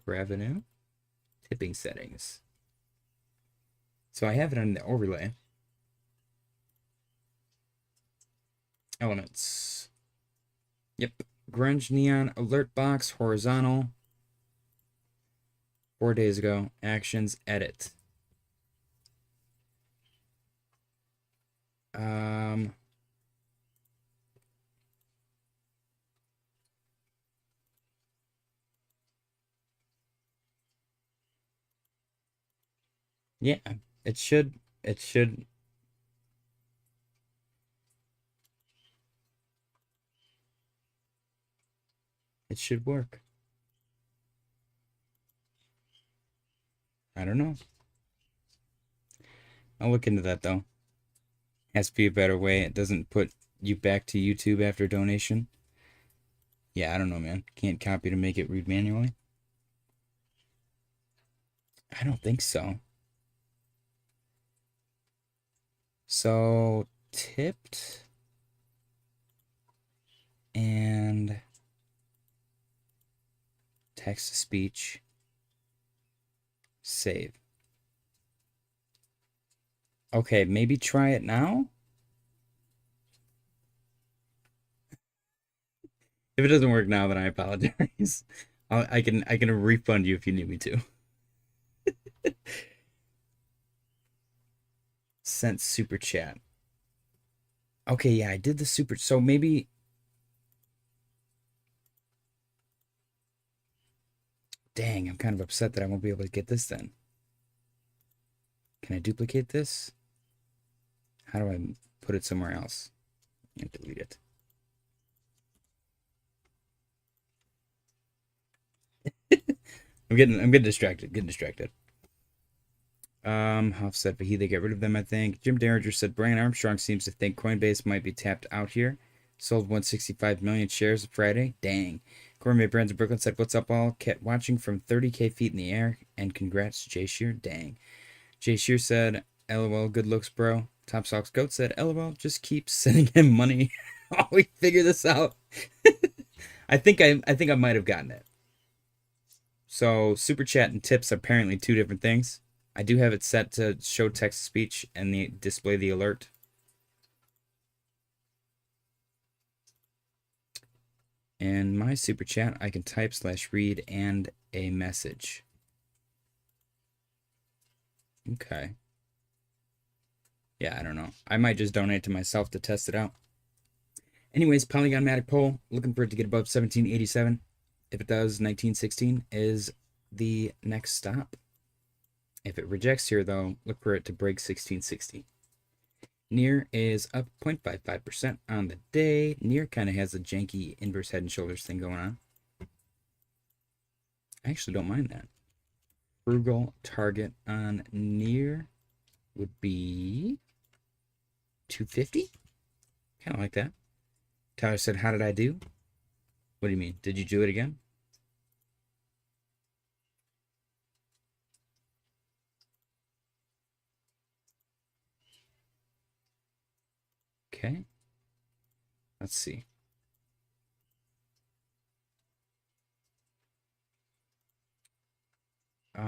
S1: Revenue, tipping settings. So I have it on the overlay. Elements. Yep. Grunge neon alert box horizontal. 4 days ago. Actions edit. Yeah, it should it should it should work. I don't know. I'll look into that though. Has to be a better way. It doesn't put you back to YouTube after donation. Yeah, I don't know, man. Can't copy to make it read manually. I don't think so. So tipped and text to speech. Save. Okay, maybe try it now. If it doesn't work now, then I apologize. I can refund you if you need me to. Sent super chat. Okay, yeah, I did the super. So maybe. Dang, I'm kind of upset that I won't be able to get this then. Can I duplicate this? How do I put it somewhere else? And delete it. I'm getting distracted. Huff said Fahey, get rid of them, I think. Jim Derringer said Brian Armstrong seems to think Coinbase might be tapped out here. Sold 165 million shares Friday. Dang. Gourmet Brands in Brooklyn said, what's up, all? Kept watching from 30K feet in the air. And congrats, Jay Shear. Dang. Jay Shear said, LOL, good looks, bro. Top Socks Goat said, LOL, just keep sending him money. Oh, we figure this out. I think I might have gotten it. So super chat and tips are apparently two different things. I do have it set to show text to speech and display the alert. And my super chat, I can type /read and a message. Okay. Yeah, I don't know. I might just donate to myself to test it out. Anyways, Polygon Matic poll, looking for it to get above 1787. If it does, 1916 is the next stop. If it rejects here, though, look for it to break 1660. NEAR is up 0.55% on the day. NEAR kind of has a janky inverse head and shoulders thing going on. I actually don't mind that. Frugal target on NEAR would be 250. Kind of like that. Tyler said, how did I do? What do you mean? Did you do it again? Okay. Let's see. Now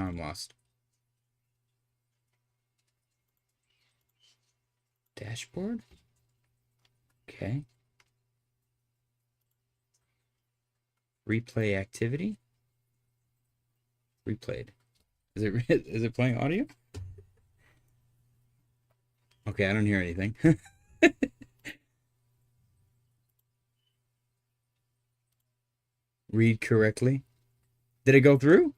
S1: I'm lost. Dashboard? Okay. Replay activity? Replayed. Is it playing audio? Okay, I don't hear anything. Read correctly. Did it go through?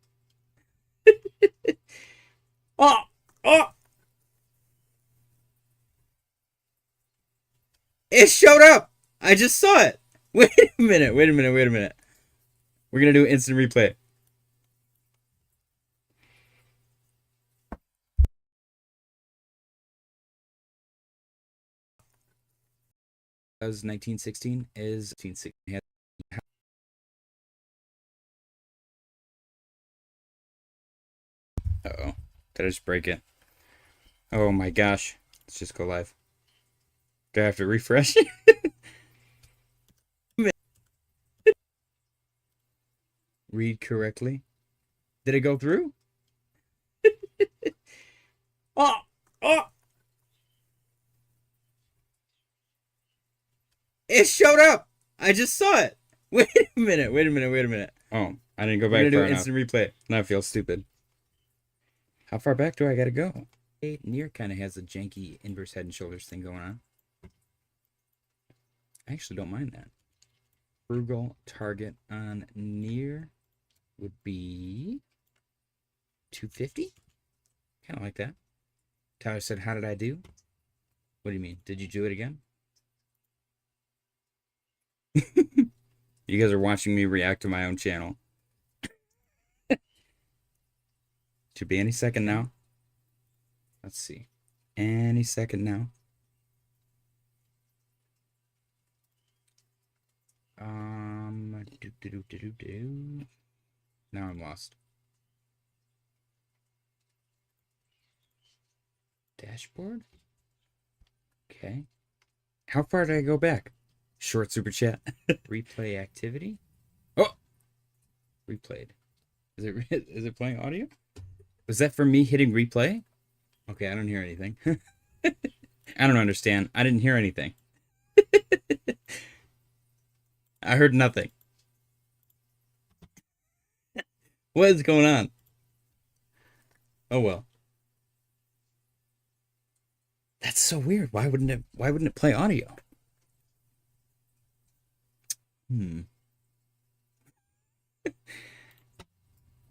S1: Oh! Oh! It showed up! I just saw it! Wait a minute. We're gonna do instant replay. That was 1916 is 1916. Uh-oh. Did I just break it? Oh my gosh. Let's just go live. Do I have to refresh? Read correctly. Did it go through? Oh! Oh! It showed up! I just saw it! Wait a minute, wait a minute, wait a minute. Oh, I didn't go back far enough. We're gonna do instant replay. Now I feel stupid. How far back do I gotta go? Near kind of has a janky inverse head and shoulders thing going on. I actually don't mind that. Frugal target on near would be 250. Kind of like that. Tyler said, how did I do? What do you mean? Did you do it again? You guys are watching me react to my own channel. Should be any second now. Let's see. Any second now. Now I'm lost. Dashboard? Okay. How far did I go back? Short super chat. Replay activity? Oh! Replayed. Is it playing audio? Was that for me hitting replay? Okay, I don't hear anything. I don't understand. I didn't hear anything. I heard nothing. What is going on? Oh well. That's so weird. Why wouldn't it play audio? I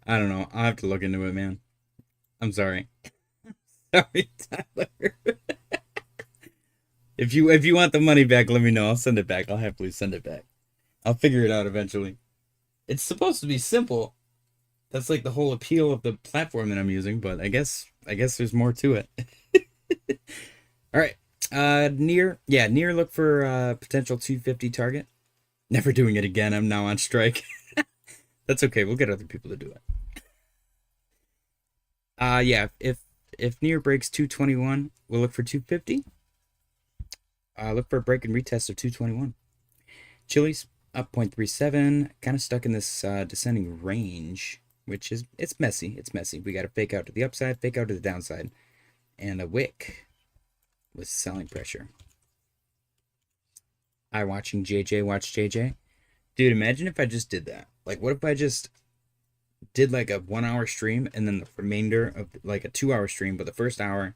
S1: don't know. I'll have to look into it, man. I'm sorry. Sorry, Tyler. If you want the money back, let me know. I'll send it back. I'll happily send it back. I'll figure it out eventually. It's supposed to be simple. That's like the whole appeal of the platform that I'm using, but I guess there's more to it. All right. Near look for potential 250 target. Never doing it again. I'm now on strike. That's okay. We'll get other people to do it. Yeah, if near breaks 221, we'll look for 250. Look for a break and retest of 221. Chili's up 0.37, kind of stuck in this descending range, which is it's messy. It's messy. We got to fake out to the upside, fake out to the downside, and a wick with selling pressure. Watching JJ watch JJ. Dude, imagine if I just did that. Like, what if I just did like a 1 hour stream and then the remainder of like a 2 hour stream, but the first hour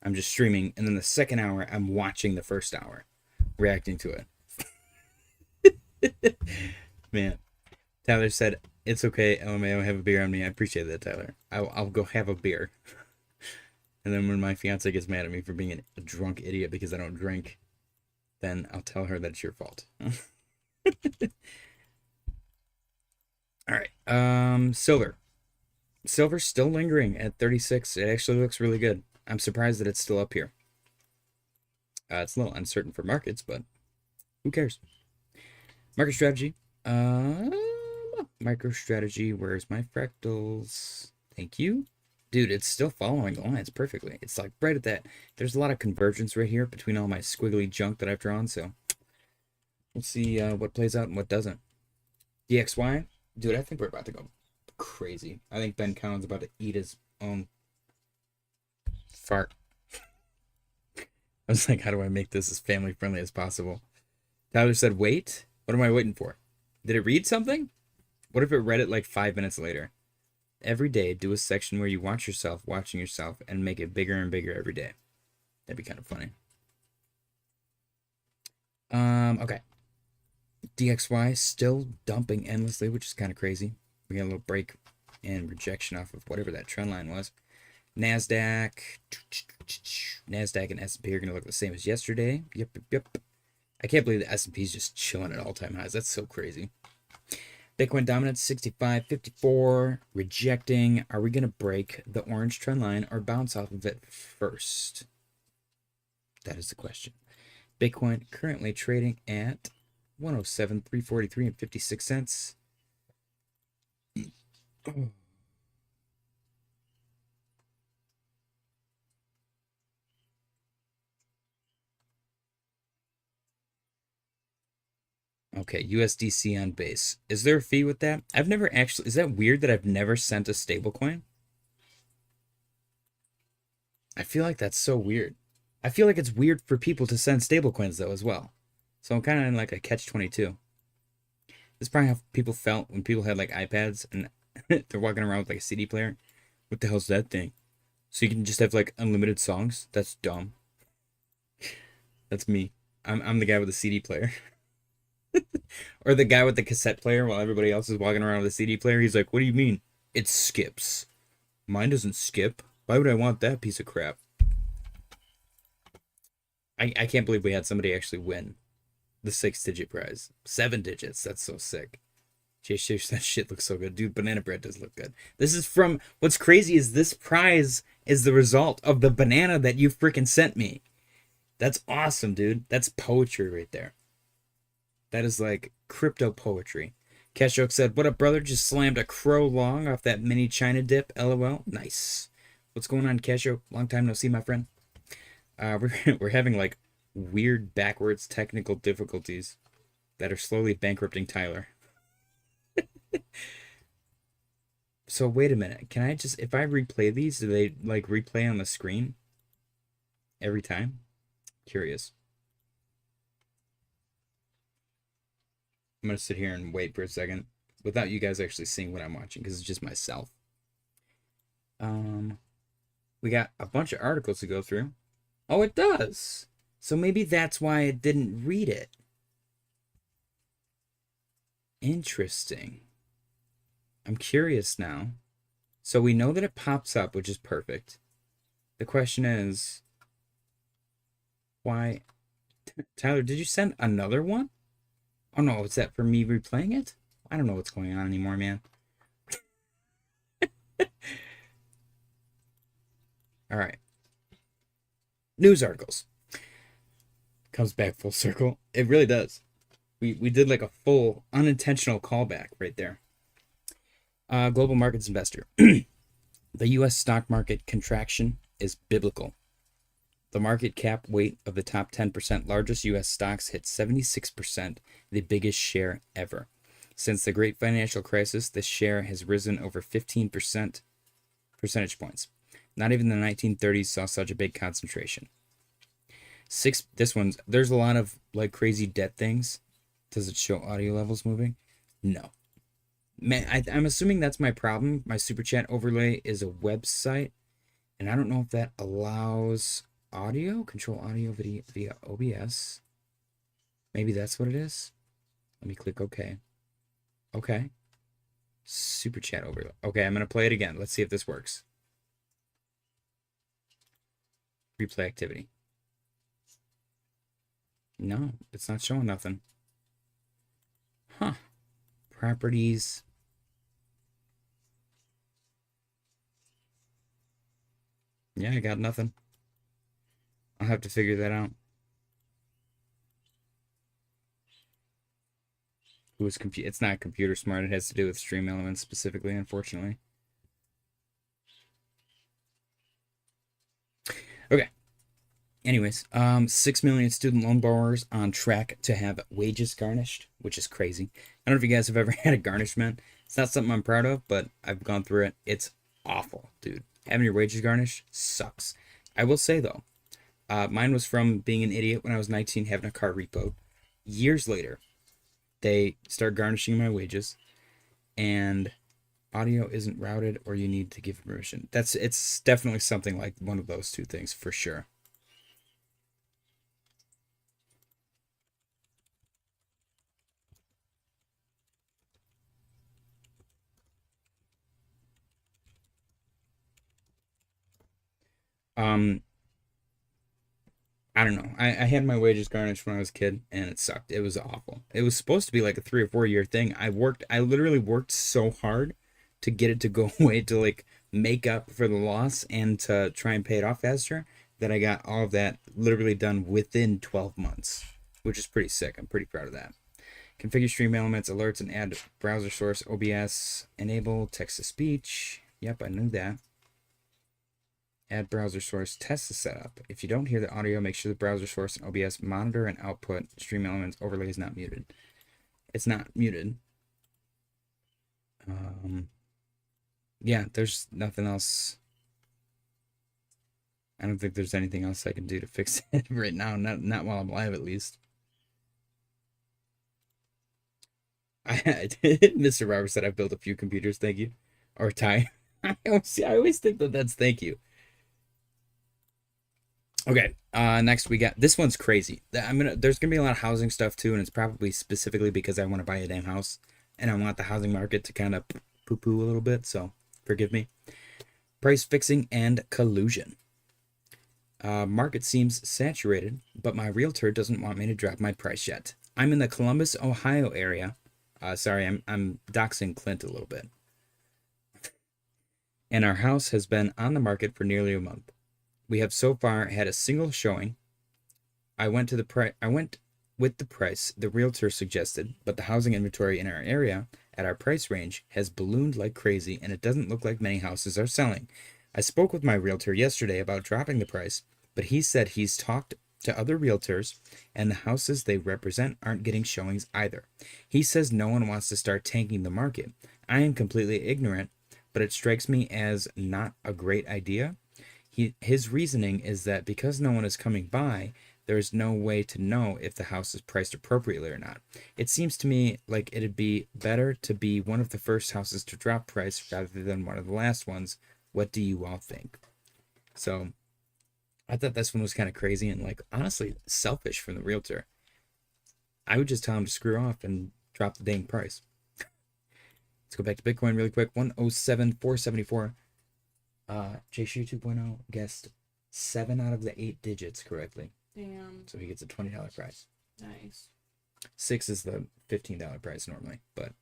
S1: I'm just streaming and then the second hour I'm watching the first hour, reacting to it. Man, Tyler said it's okay. LMAO, have a beer on me. I appreciate that, Tyler. I'll go have a beer. And then when my fiance gets mad at me for being a drunk idiot because I don't drink, then I'll tell her that it's your fault. All right. Silver's still lingering at 36. It actually looks really good. I'm surprised that it's still up here. It's a little uncertain for markets, but who cares? Market strategy. MicroStrategy. Where's my fractals? Thank you. Dude, it's still following the lines perfectly. It's like right at that. There's a lot of convergence right here between all my squiggly junk that I've drawn, so we'll see what plays out and what doesn't. DXY. Dude, I think we're about to go crazy. I think Ben Cowan's about to eat his own fart. I was like, how do I make this as family friendly as possible? Tyler said, wait. What am I waiting for? Did it read something? What if it read it like 5 minutes later? Every day, do a section where you watch yourself watching yourself and make it bigger and bigger every day. That'd be kind of funny. Okay. DXY still dumping endlessly, which is kind of crazy. We got a little break and rejection off of whatever that trend line was. NASDAQ and S&P are going to look the same as yesterday. Yep. I can't believe the S&P is just chilling at all-time highs. That's so crazy. Bitcoin dominance 65.54, rejecting. Are we going to break the orange trend line or bounce off of it first? That is the question. Bitcoin currently trading at 107,343 and 56 cents. Okay, USDC on base. Is there a fee with that? I've never actually. Is that weird that I've never sent a stablecoin? I feel like that's so weird. I feel like it's weird for people to send stablecoins though as well. So I'm kind of in like a catch-22. This is probably how people felt when people had like iPads and they're walking around with like a CD player. What the hell's that thing? So you can just have like unlimited songs? That's dumb. That's me. I'm the guy with the CD player. Or the guy with the cassette player while everybody else is walking around with a CD player. He's like, what do you mean? It skips. Mine doesn't skip. Why would I want that piece of crap? I can't believe we had somebody actually win the 6-digit prize. 7 digits. That's so sick. Jeez, that shit looks so good. Dude, banana bread does look good. This is from... What's crazy is this prize is the result of the banana that you freaking sent me. That's awesome, dude. That's poetry right there. That is like crypto poetry. Keshoke said, what up, brother? Just slammed a crow long off that mini China dip. LOL. Nice. What's going on, Keshoke? Long time no see, my friend. We're having like weird backwards technical difficulties that are slowly bankrupting Tyler. So wait a minute. Can I just, if I replay these, do they like replay on the screen every time? Curious. I'm going to sit here and wait for a second without you guys actually seeing what I'm watching because it's just myself. We got a bunch of articles to go through. Oh, it does. So maybe that's why it didn't read it. Interesting. I'm curious now. So we know that it pops up, which is perfect. The question is, why? Tyler, did you send another one? Oh no, is that for me replaying it? I don't know what's going on anymore, man. All right. News articles. Comes back full circle. It really does. We did like a full unintentional callback right there. Global markets investor. The U.S. stock market contraction is biblical. The market cap weight of the top 10% largest U.S. stocks hit 76%, the biggest share ever. Since the great financial crisis, this share has risen over 15 percentage points. Not even the 1930s saw such a big concentration. There's a lot of like crazy debt things. Does it show audio levels moving? No. Man, I'm assuming that's my problem. My super chat overlay is a website, and I don't know if that allows audio, control audio via OBS. Maybe that's what it is. Let me click OK. Okay. Super chat overlay. Okay, I'm going to play it again. Let's see if this works. Replay activity. No, it's not showing nothing. Huh. Properties. Yeah, I got nothing. I'll have to figure that out. It's not computer smart. It has to do with stream elements specifically, unfortunately. Okay. Anyways, 6 million student loan borrowers on track to have wages garnished, which is crazy. I don't know if you guys have ever had a garnishment. It's not something I'm proud of, but I've gone through it. It's awful, dude. Having your wages garnished sucks. I will say, though, mine was from being an idiot when I was 19, having a car repoed. Years later, they start garnishing my wages, and audio isn't routed or you need to give permission. It's definitely something like one of those two things for sure. I don't know. I had my wages garnished when I was a kid, and it sucked. It was awful. It was supposed to be like a 3 or 4 year thing. I literally worked so hard to get it to go away, to like make up for the loss and to try and pay it off faster, that I got all of that literally done within 12 months, which is pretty sick. I'm pretty proud of that. Configure stream elements, alerts, and add browser source, OBS, enable text-to-speech. Yep, I knew that. Add browser source, test the setup. If you don't hear the audio, make sure the browser source and OBS monitor and output stream elements overlay is not muted. It's not muted. Yeah, there's nothing else. I don't think there's anything else I can do to fix it right now. Not while I'm live, at least. Mr. Robert said I built a few computers. Thank you. Or Ty. I always think that that's thank you. Okay. Next we got this one's crazy. There's gonna be a lot of housing stuff too, and it's probably specifically because I want to buy a damn house, and I want the housing market to kind of poo-poo a little bit. So forgive me. Price fixing and collusion. Market seems saturated, but my realtor doesn't want me to drop my price yet. I'm in the Columbus, Ohio area. Sorry, I'm doxing Clint a little bit. And our house has been on the market for nearly a month. We have so far had a single showing. I went with the price the realtor suggested, but the housing inventory in our area at our price range has ballooned like crazy, and it doesn't look like many houses are selling. I spoke with my realtor yesterday about dropping the price, but he said he's talked to other realtors, and the houses they represent aren't getting showings either. He says no one wants to start tanking the market. I am completely ignorant, but it strikes me as not a great idea. His reasoning is that because no one is coming by, there is no way to know if the house is priced appropriately or not. It seems to me like it'd be better to be one of the first houses to drop price rather than one of the last ones. What do you all think? So I thought this one was kind of crazy and, like, honestly selfish from the realtor. I would just tell him to screw off and drop the dang price. Let's go back to Bitcoin really quick. 107,474. JShu 2.0 guessed 7 out of the 8 digits correctly.
S2: Damn.
S1: So he gets a $20 prize.
S2: Nice.
S1: 6 is the $15 prize normally, but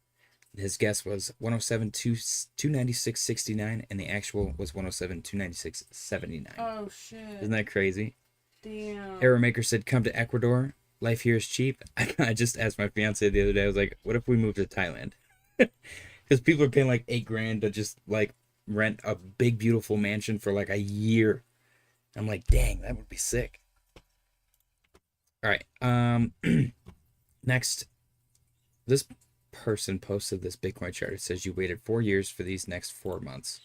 S1: his guess was 107,296.69, and the actual was 107,296.79.
S2: Oh shit!
S1: Isn't that crazy?
S2: Damn.
S1: Arrow Maker said, "Come to Ecuador. Life here is cheap." I just asked my fiance the other day. I was like, "What if we moved to Thailand?" Because people are paying like $8,000 to just like rent a big beautiful mansion for like a year. I'm like, dang, that would be sick. All right. Next, this person posted this Bitcoin chart. It says you waited 4 years for these next 4 months,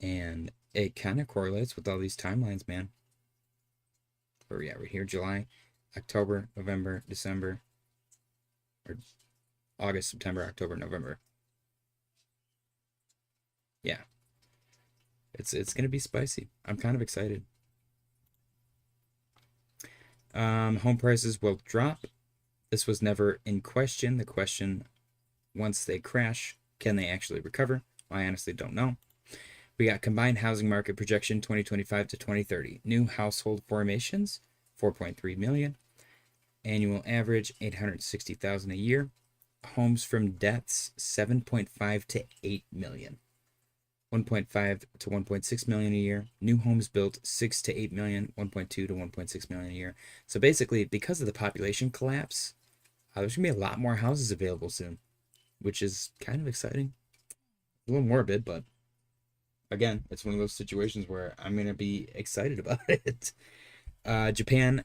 S1: and it kind of correlates with all these timelines, man. Where we at right here? July, October, November, December, or August, September, October, November. Yeah, it's gonna be spicy. I'm kind of excited. Home prices will drop. This was never in question. The question, once they crash, can they actually recover? I honestly don't know. We got combined housing market projection 2025 to 2030. New household formations, 4.3 million. Annual average, 860,000 a year. Homes from deaths, 7.5 to 8 million. 1.5 to 1.6 million a year. New homes built, 6 to 8 million. 1.2 to 1.6 million a year. So basically, because of the population collapse, there's going to be a lot more houses available soon, which is kind of exciting. A little morbid, but again, it's one of those situations where I'm going to be excited about it. Japan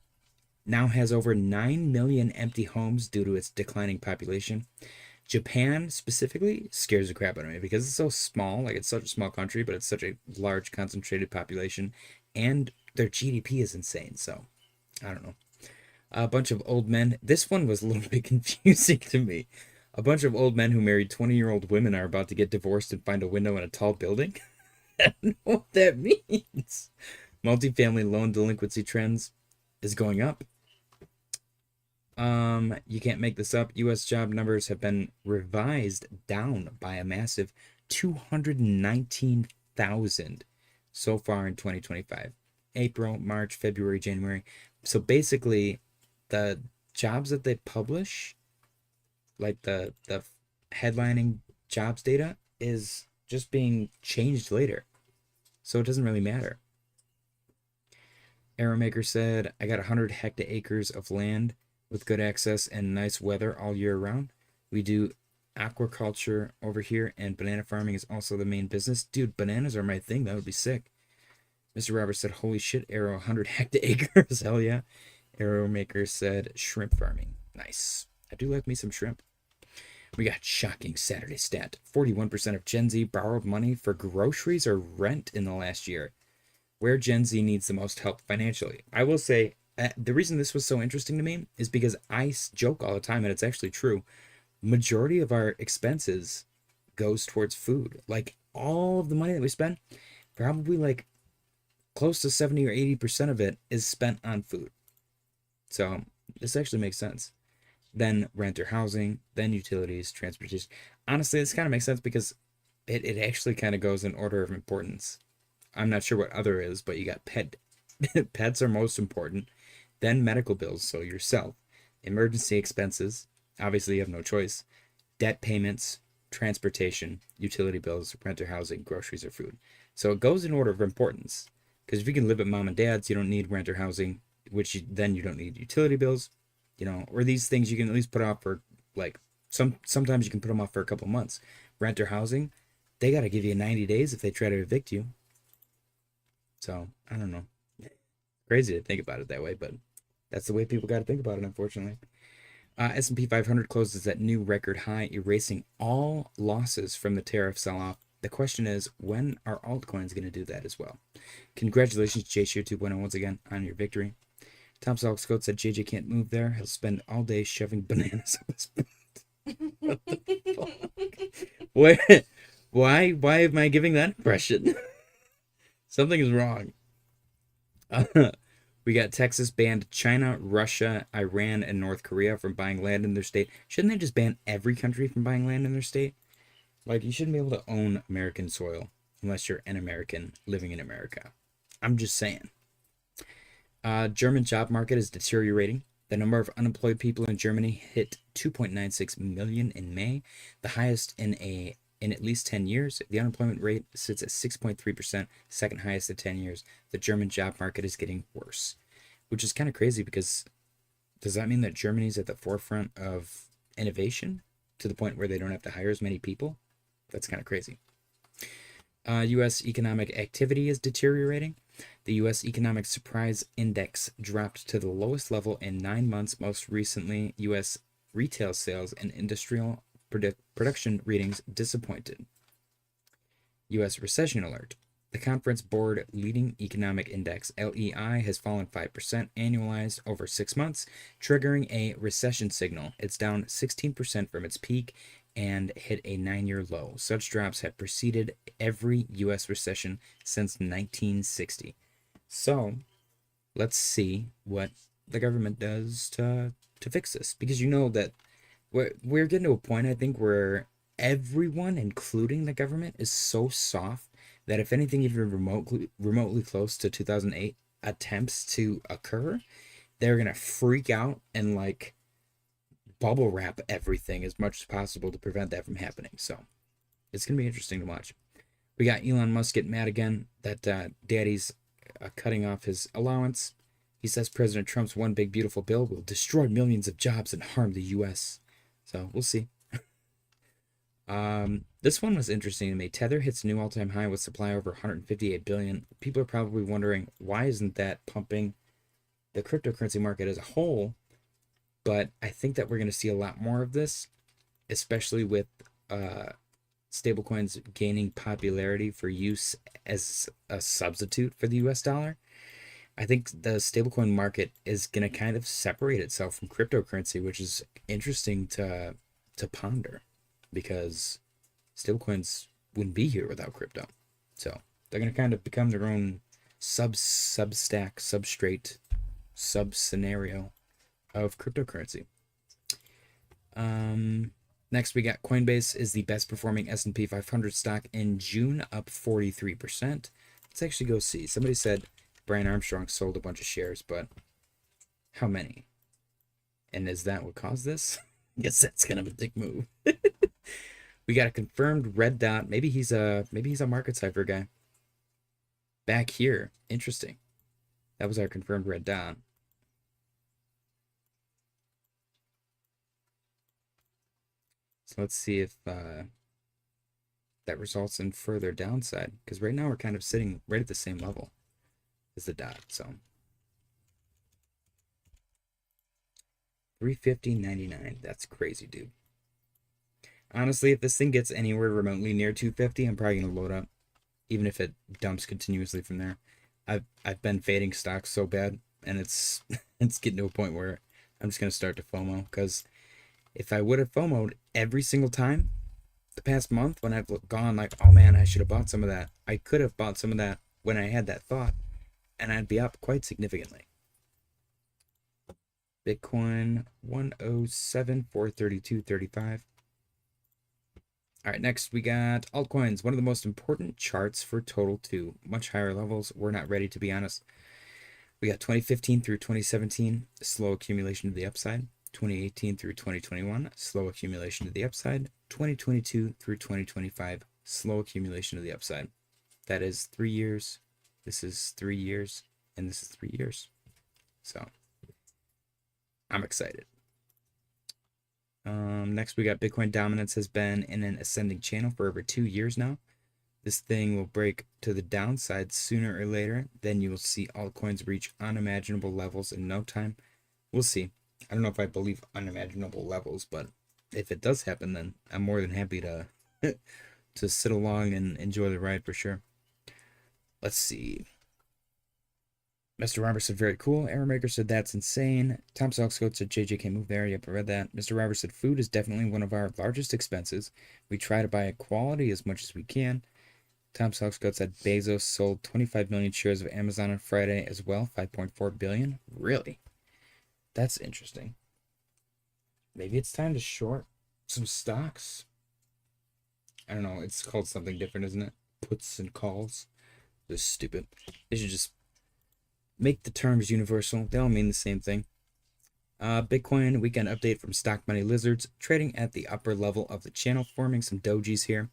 S1: now has over 9 million empty homes due to its declining population. Japan specifically scares the crap out of me because it's so small. Like, it's such a small country, but it's such a large concentrated population, and their GDP is insane. So I don't know. A bunch of old men. This one was a little bit confusing to me. A bunch of old men who married 20-year-old women are about to get divorced and find a window in a tall building. I don't know what that means. Multifamily loan delinquency trends is going up. You can't make this up. U.S. job numbers have been revised down by a massive 219,000 so far in 2025. April, March, February, January. So basically, the jobs that they publish, like the headlining jobs data, is just being changed later. So it doesn't really matter. Arrowmaker said, I got 100 hectares of land with good access and nice weather all year round. We do aquaculture over here, and banana farming is also the main business. Dude, bananas are my thing. That would be sick. Mr. Roberts said, holy shit, Arrow, 100 hectares. Hell yeah. Arrowmaker said, shrimp farming. Nice. I do like me some shrimp. We got shocking Saturday stat. 41% of Gen Z borrowed money for groceries or rent in the last year. Where Gen Z needs the most help financially. I will say, the reason this was so interesting to me is because I joke all the time, and it's actually true. Majority of our expenses goes towards food. Like, all of the money that we spend, probably like close to 70 or 80% of it is spent on food. So this actually makes sense. Then rent or housing, then utilities, transportation. Honestly, this kind of makes sense because it actually kind of goes in order of importance. I'm not sure what other is, but you got pets are most important, then medical bills, so yourself, emergency expenses, obviously you have no choice, debt payments, transportation, utility bills, rent or housing, groceries or food. So it goes in order of importance. Because if you can live at mom and dad's, you don't need rent or housing, then you don't need utility bills, or these things you can at least put off for like sometimes you can put them off for a couple months. Rent or housing, they got to give you 90 days if they try to evict you. So I don't know. Crazy to think about it that way, but that's the way people got to think about it, unfortunately. S&P 500 closes at new record high, erasing all losses from the tariff sell-off. The question is, when are altcoins going to do that as well? Congratulations, JShear 2.0, once again on your victory. Tom Salkscoat said JJ can't move there. He'll spend all day shoving bananas up his butt. What the fuck? Why am I giving that impression? Something is wrong. We got Texas banned China, Russia, Iran, and North Korea from buying land in their state. Shouldn't they just ban every country from buying land in their state? Like, you shouldn't be able to own American soil unless you're an American living in America. I'm just saying. German job market is deteriorating. The number of unemployed people in Germany hit 2.96 million in May, the highest in at least 10 years. The unemployment rate sits at 6.3%, second highest in 10 years. The German job market is getting worse, which is kind of crazy because does that mean that Germany's at the forefront of innovation to the point where they don't have to hire as many people? That's kind of crazy. U.S. economic activity is deteriorating. The U.S. Economic Surprise Index dropped to the lowest level in 9 months. Most recently, U.S. retail sales and industrial production readings disappointed. U.S. recession alert. The Conference Board Leading Economic Index, LEI, has fallen 5% annualized over 6 months, triggering a recession signal. It's down 16% from its peak and hit a 9-year low. Such drops have preceded every U.S. recession since 1960. So, let's see what the government does to fix this. Because you know that we're getting to a point, I think, where everyone, including the government, is so soft that if anything even remotely close to 2008 attempts to occur, they're going to freak out and like bubble wrap everything as much as possible to prevent that from happening. So it's going to be interesting to watch. We got Elon Musk getting mad again that daddy's cutting off his allowance. He says President Trump's one big beautiful bill will destroy millions of jobs and harm the U.S. So we'll see. This one was interesting to me. Tether hits new all-time high with supply over 158 billion. People are probably wondering, why isn't that pumping the cryptocurrency market as a whole? But I think that we're going to see a lot more of this, especially with stablecoins gaining popularity for use as a substitute for the US dollar. I think the stablecoin market is going to kind of separate itself from cryptocurrency, which is interesting to ponder, because stablecoins wouldn't be here without crypto. So they're going to kind of become their own substack, substrate, sub-scenario of cryptocurrency. Next, we got Coinbase is the best performing S&P 500 stock in June, up 43%. Let's actually go see. Somebody said Brian Armstrong sold a bunch of shares, but how many? And is that what caused this? Guess that's kind of a dick move. We got a confirmed red dot. Maybe he's a market cipher guy. Back here. Interesting. That was our confirmed red dot. So let's see if that results in further downside, because right now we're kind of sitting right at the same level as the dot. So 350.99. That's crazy, dude. Honestly, if this thing gets anywhere remotely near 250, I'm probably gonna load up, even if it dumps continuously from there. I've been fading stocks so bad, and it's it's getting to a point where I'm just gonna start to FOMO. Because if I would have FOMO'd every single time the past month when I've gone like, oh man, I should have bought some of that. I could have bought some of that when I had that thought, and I'd be up quite significantly. Bitcoin 107 432.35. All right, next we got altcoins, one of the most important charts for total two. Much higher levels. We're not ready, to be honest. We got 2015 through 2017, slow accumulation to the upside. 2018 through 2021, slow accumulation to the upside. 2022 through 2025, slow accumulation to the upside. That is 3 years. This is 3 years, and this is 3 years. So I'm excited. Next, we got Bitcoin dominance has been in an ascending channel for over 2 years now. This thing will break to the downside sooner or later. Then you will see altcoins reach unimaginable levels in no time. We'll see. I don't know if I believe unimaginable levels, but if it does happen, then I'm more than happy to to sit along and enjoy the ride for sure. Let's see. Mr. Robert said, very cool. Aaron Maker said, that's insane. Tom Selkscoat said, JJ can't move there. Yep, I read that. Mr. Robert said, food is definitely one of our largest expenses. We try to buy quality as much as we can. Tom Selkscoat said, Bezos sold 25 million shares of Amazon on Friday as well, 5.4 billion. Really? That's interesting. Maybe it's time to short some stocks. I don't know. It's called something different, isn't it? Puts and calls. This is stupid. They should just make the terms universal. They all mean the same thing. Bitcoin weekend update from Stock Money Lizards, trading at the upper level of the channel, forming some dojis here.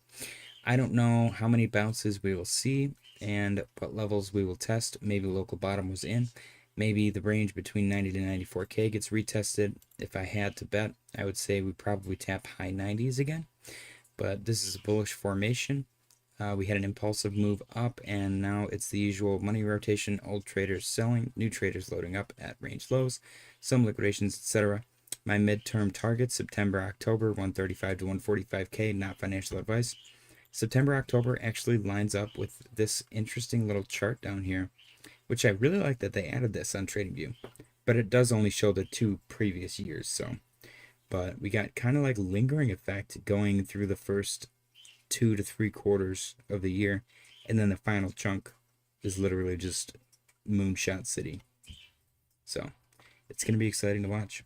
S1: I don't know how many bounces we will see and what levels we will test. Maybe local bottom was in. Maybe the range between 90 to 94K gets retested. If I had to bet, I would say we probably tap high 90s again. But this is a bullish formation. We had an impulsive move up, and now it's the usual money rotation. Old traders selling, new traders loading up at range lows, some liquidations, etc. My midterm targets, September, October, 135 to 145K, not financial advice. September, October actually lines up with this interesting little chart down here, which I really like that they added this on TradingView. But it does only show the 2 previous years, so. But we got kind of like lingering effect going through the first 2 to 3 quarters of the year, and then the final chunk is literally just Moonshot City. So it's gonna be exciting to watch.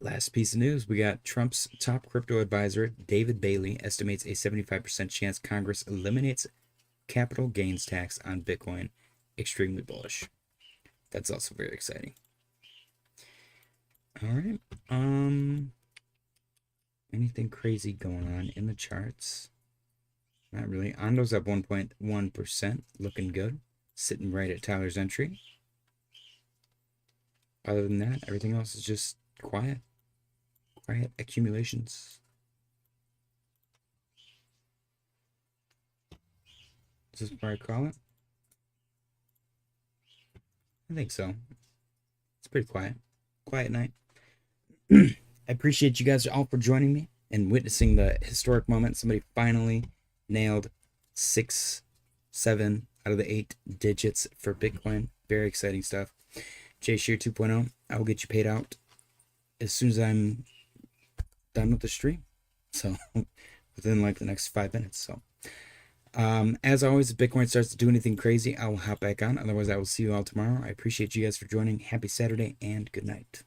S1: Last piece of news, we got Trump's top crypto advisor David Bailey estimates a 75% chance Congress eliminates capital gains tax on Bitcoin. Extremely bullish. That's also very exciting. All right. Anything crazy going on in the charts? Not really. Ondo's up 1.1%, looking good. Sitting right at Tyler's entry. Other than that, everything else is just quiet. Quiet accumulations. Is this what I call it? I think so. It's pretty quiet. Quiet night. I appreciate you guys all for joining me and witnessing the historic moment. Somebody finally nailed 6, 7 out of the 8 digits for Bitcoin. Very exciting stuff. JShear 2.0. I will get you paid out as soon as I'm done with the stream. So within like the next 5 minutes. So as always, if Bitcoin starts to do anything crazy, I will hop back on. Otherwise, I will see you all tomorrow. I appreciate you guys for joining. Happy Saturday and good night.